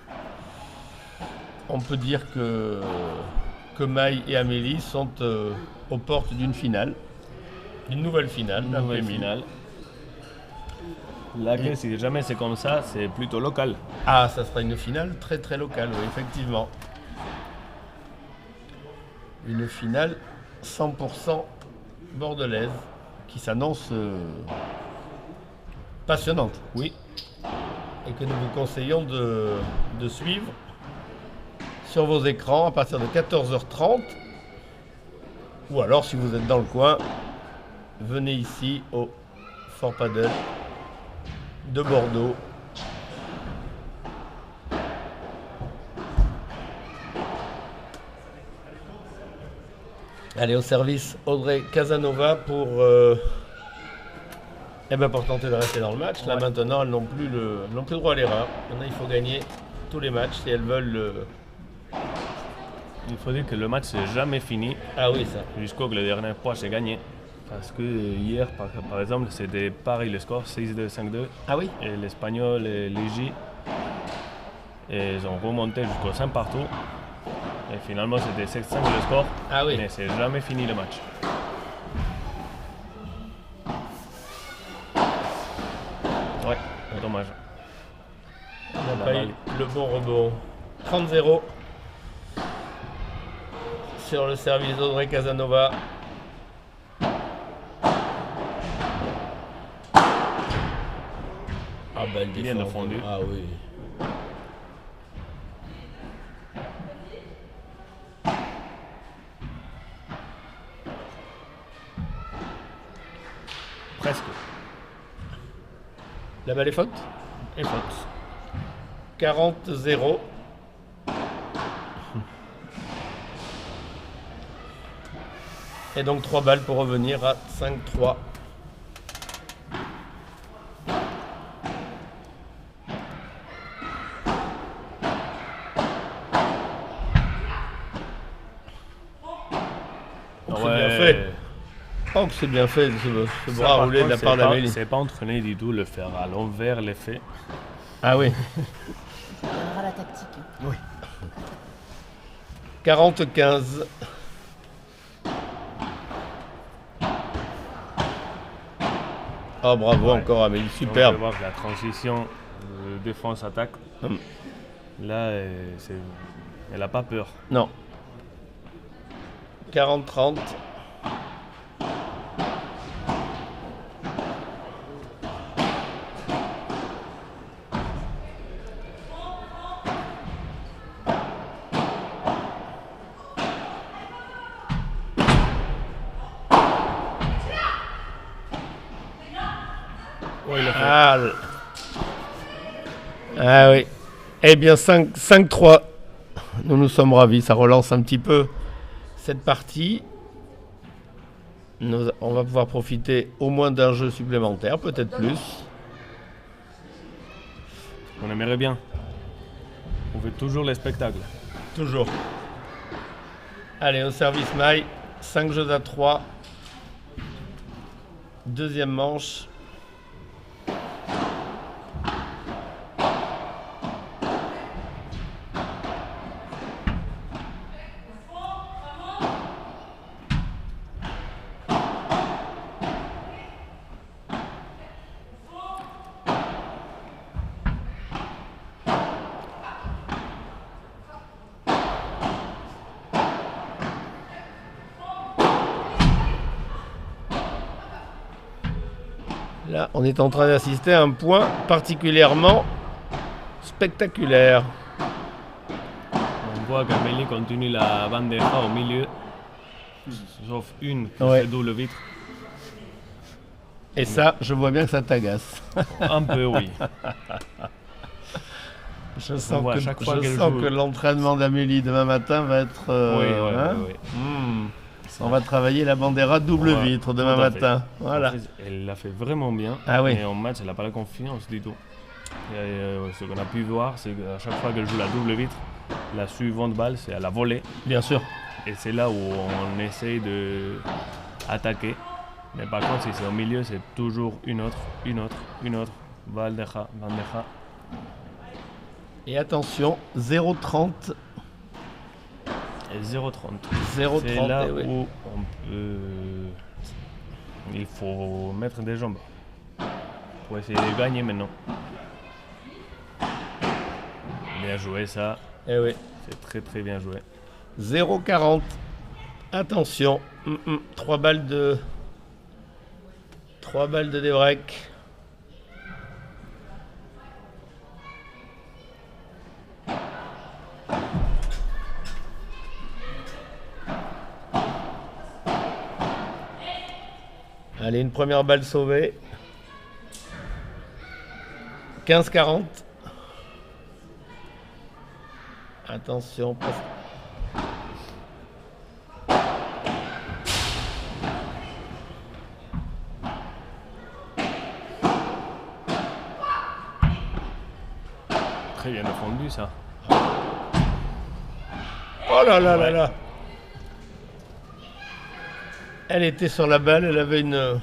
On peut dire que Maï et Amélie sont aux portes d'une finale. Une nouvelle finale. Une d'un nouvelle féminin. finale. Là, que si jamais c'est comme ça, c'est plutôt local. Ah, ça sera une finale très très locale, oui, effectivement. Une finale 100% bordelaise qui s'annonce passionnante. Oui. Et que nous vous conseillons de suivre sur vos écrans à partir de 14h30. Ou alors, si vous êtes dans le coin, venez ici au Fort Padel de Bordeaux. Allez, au service Audrey Casanova pour tenter de rester dans le match. Là maintenant, elles n'ont plus le droit à l'erreur. Maintenant, il faut gagner tous les matchs si elles veulent. Il faut dire que le match n'est jamais fini. Ah oui, ça. Jusqu'au que le dernier point c'est gagné. Parce que hier, par exemple, c'était pareil le score, 6-2, 5-2. Ah oui. Et l'Espagnol et l'Égypte, ils ont remonté jusqu'au 5 partout. Et finalement, c'était 7-5 le score. Ah oui. Mais c'est jamais fini le match. Ouais, dommage. On n'a pas eu le bon rebond. 30-0 sur le service d'Audrey Casanova. Ah belle Bien défense. défendu. Ah oui. Presque. La balle est faute. Et faute. 40-0. Et donc 3 balles pour revenir à 5-3. Oh, c'est bien fait. Oh, c'est bien fait ce Ça, bras par roulé de contre, la part d'Amélie. C'est pas entraîné du tout le faire à l'envers l'effet. Ah oui. On verra la tactique. Oui. 40-15. Oh bravo encore Amélie, On superbe. peut voir que la transition défense-attaque. Là, elle n'a pas peur. Non. 40-30. Ah oui. Eh bien 5-3. Nous nous sommes ravis. Ça relance un petit peu cette partie. On va pouvoir profiter au moins d'un jeu supplémentaire, peut-être plus. On aimerait bien. On veut toujours les spectacles. Toujours. Allez, au service Maille. 5 jeux à 3. Deuxième manche. Là, on est en train d'assister à un point particulièrement spectaculaire. On voit qu'Amélie continue la bandeja au milieu. Sauf une qui Ouais. fait double vitre. Et ça, je vois bien que ça t'agace. Un peu, oui. Je sens voit à que, chaque fois je qu'elle sens joue. que l'entraînement d'Amélie demain matin va être... Oui. On va travailler la bandera double Ouais, vitre demain tout à fait. matin. Voilà. En fait, elle l'a fait vraiment bien. Ah oui. Et en match, elle n'a pas la confiance du tout. Et, ce qu'on a pu voir, c'est qu'à chaque fois qu'elle joue la double vitre, la suivante balle, c'est à la volée. Bien sûr. Et c'est là où on essaye d'attaquer. Mais par contre, si c'est au milieu, c'est toujours une autre. Bandeja. Et attention, 0,30. Et 0,30. 0,30. C'est là eh oui. où il faut mettre des jambes. pour essayer de gagner maintenant. Bien joué ça, Eh oui. c'est très très bien joué. 0,40. Attention. 3 balles de... 3 balles de débreak. Allez, une première balle sauvée. 15-40. Attention. Très bien défendu ça. Oh là là là là. Elle était sur la balle, elle avait une...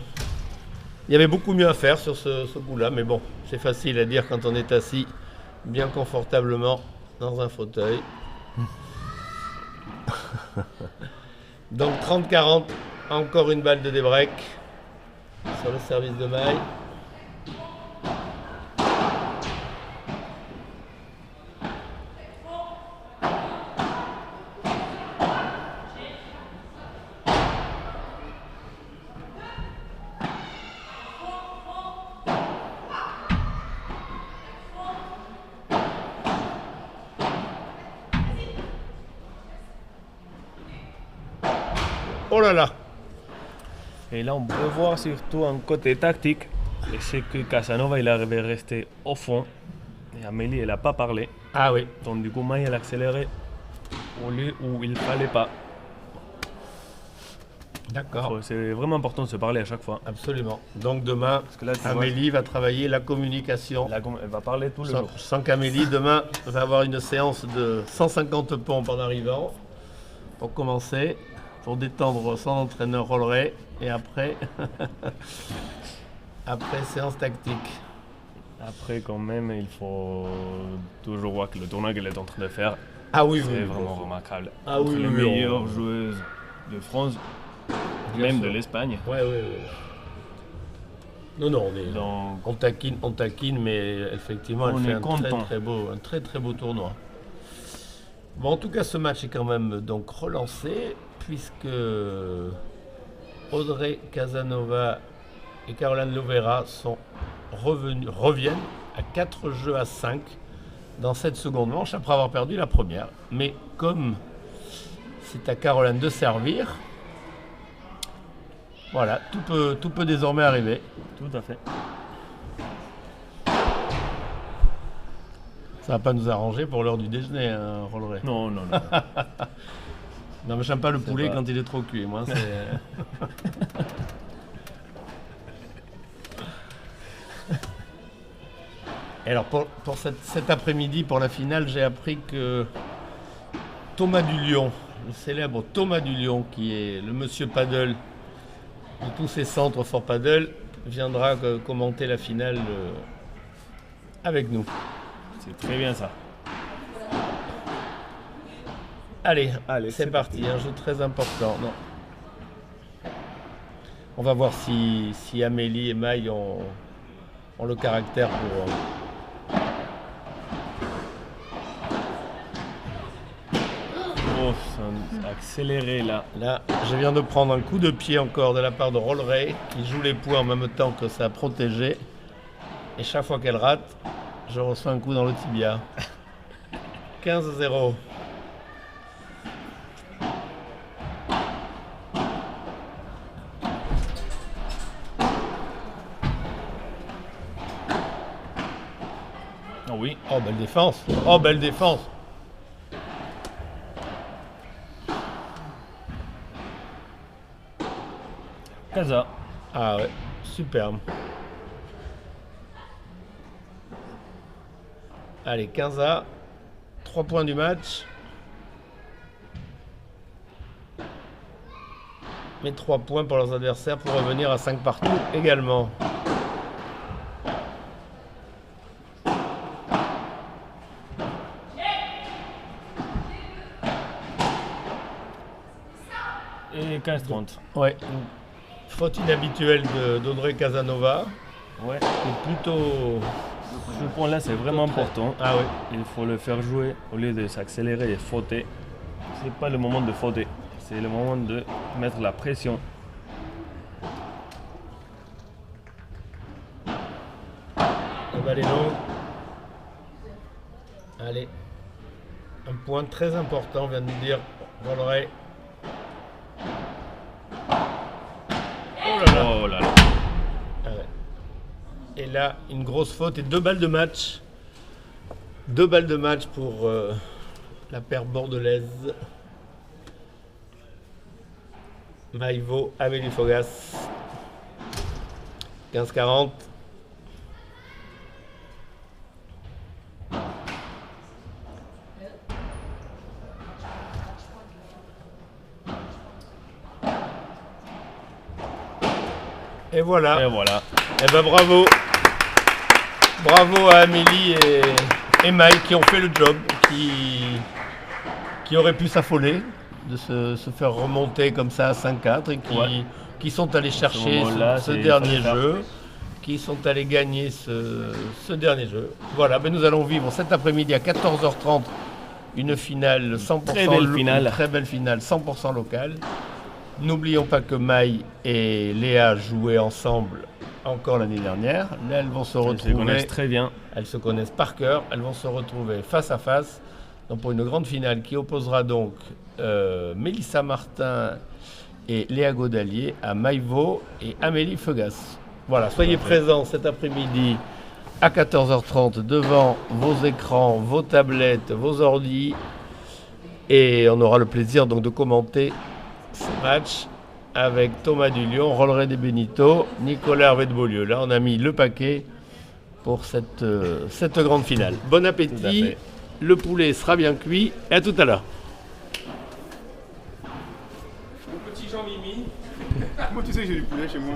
Il y avait beaucoup mieux à faire sur ce coup-là, mais bon, c'est facile à dire quand on est assis bien confortablement dans un fauteuil. Donc 30-40, encore une balle de débreak sur le service de maille. Oh là là. Et là, on peut voir surtout un côté tactique. Et c'est que Casanova, il arrivait à rester au fond. Et Amélie, elle n'a pas parlé. Ah oui. Donc du coup, Maï, elle a accéléré au lieu où il ne fallait pas. D'accord. C'est vraiment important de se parler à chaque fois. Absolument. Donc demain, Parce que là, tu Amélie va travailler la communication. Elle va parler tout le jour. Sans qu'Amélie, demain, va avoir une séance de 150 pompes en arrivant. Pour commencer, pour détendre son entraîneur Rolleray. Et après, après séance tactique. Après, quand même, il faut toujours voir que le tournoi qu'elle est en train de faire, Ah oui, c'est oui. vraiment remarquable. Ah oui, Entre les oui, meilleures joueuses de France, même de l'Espagne. Ouais, ouais, ouais. Non, non, Donc, on taquine, mais effectivement, elle On fait est un content. très très beau tournoi. Bon, en tout cas, ce match est quand même donc relancé, puisque Audrey Casanova et Caroline Lovera reviennent à 4 jeux à 5 dans cette seconde manche, après avoir perdu la première. Mais comme c'est à Caroline de servir, voilà, tout peut désormais arriver. tout à fait. Ça va pas nous arranger pour l'heure du déjeuner, hein, Rolleray. Non, non, non. Non, mais j'aime pas le poulet pas- quand il est trop cuit. Moi, c'est... Et alors, pour cet après-midi, pour la finale, j'ai appris que Thomas Dulion, le célèbre Thomas Dulion, qui est le monsieur paddle de tous ces centres Fort Paddle, viendra commenter la finale avec nous. C'est très bien ça. Allez, Allez, c'est c'est parti, un jeu très important. Non. On va voir si Amélie et Maï ont le caractère pour... Oh, c'est accéléré là. Là, je viens de prendre un coup de pied encore de la part de Rolleray, qui joue les points en même temps que ça protégé. Et chaque fois qu'elle rate, je reçois un coup dans le tibia. 15-0. Oh oui. Oh, belle défense. Oh, belle défense. Casa. Ah ouais, superbe. Allez, 15-3. 3 points du match. Mais 3 points pour leurs adversaires pour revenir à 5 partout également. Et 15-30. Ouais, une faute inhabituelle d'Audrey Casanova. Ouais, c'est plutôt. Ce point-là, c'est vraiment important. Ah oui. Il faut le faire jouer au lieu de s'accélérer et fauter. C'est pas le moment de fauter, c'est le moment de mettre la pression. La balle est longue. Allez. Un point très important, vient de nous dire Rolleray. Oh là là. Oh là là. Ah ouais. Et là, une grosse faute et 2 balles de match. 2 balles de match pour la paire bordelaise. Maïvo, Amélie Fogas. 15-40. Et voilà. Et voilà. Eh ben bravo. Bravo à Amélie et Mike qui ont fait le job, qui auraient pu s'affoler de se faire remonter comme ça à 5-4 et qui sont allés chercher ce dernier jeu, qui sont allés gagner ce dernier jeu. Voilà, ben nous allons vivre cet après-midi à 14h30 une finale 100% Très belle finale. une très belle finale 100% locale. N'oublions pas que Maï et Léa jouaient ensemble encore l'année dernière. Là, elles vont se retrouver. Elles se connaissent très bien. Elles se connaissent par cœur. Elles vont se retrouver face à face donc pour une grande finale qui opposera donc Mélissa Martin et Léa Godalier à Maïvo et Amélie Feugas. Voilà, soyez présents cet après-midi à 14h30 devant vos écrans, vos tablettes, vos ordis. Et on aura le plaisir donc de commenter ce match avec Thomas Dulion, Rolleray des Benito, Nicolas Hervé de Beaulieu. Là, on a mis le paquet pour cette grande finale. Bon appétit, le poulet sera bien cuit et à tout à l'heure. Mon petit Jean-Mimi. Moi, tu sais que j'ai du poulet chez moi.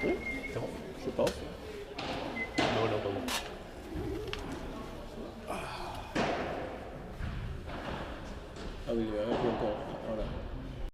C'est bon, je pense. Non, non, pardon. Ah oui, un peu encore. Voilà.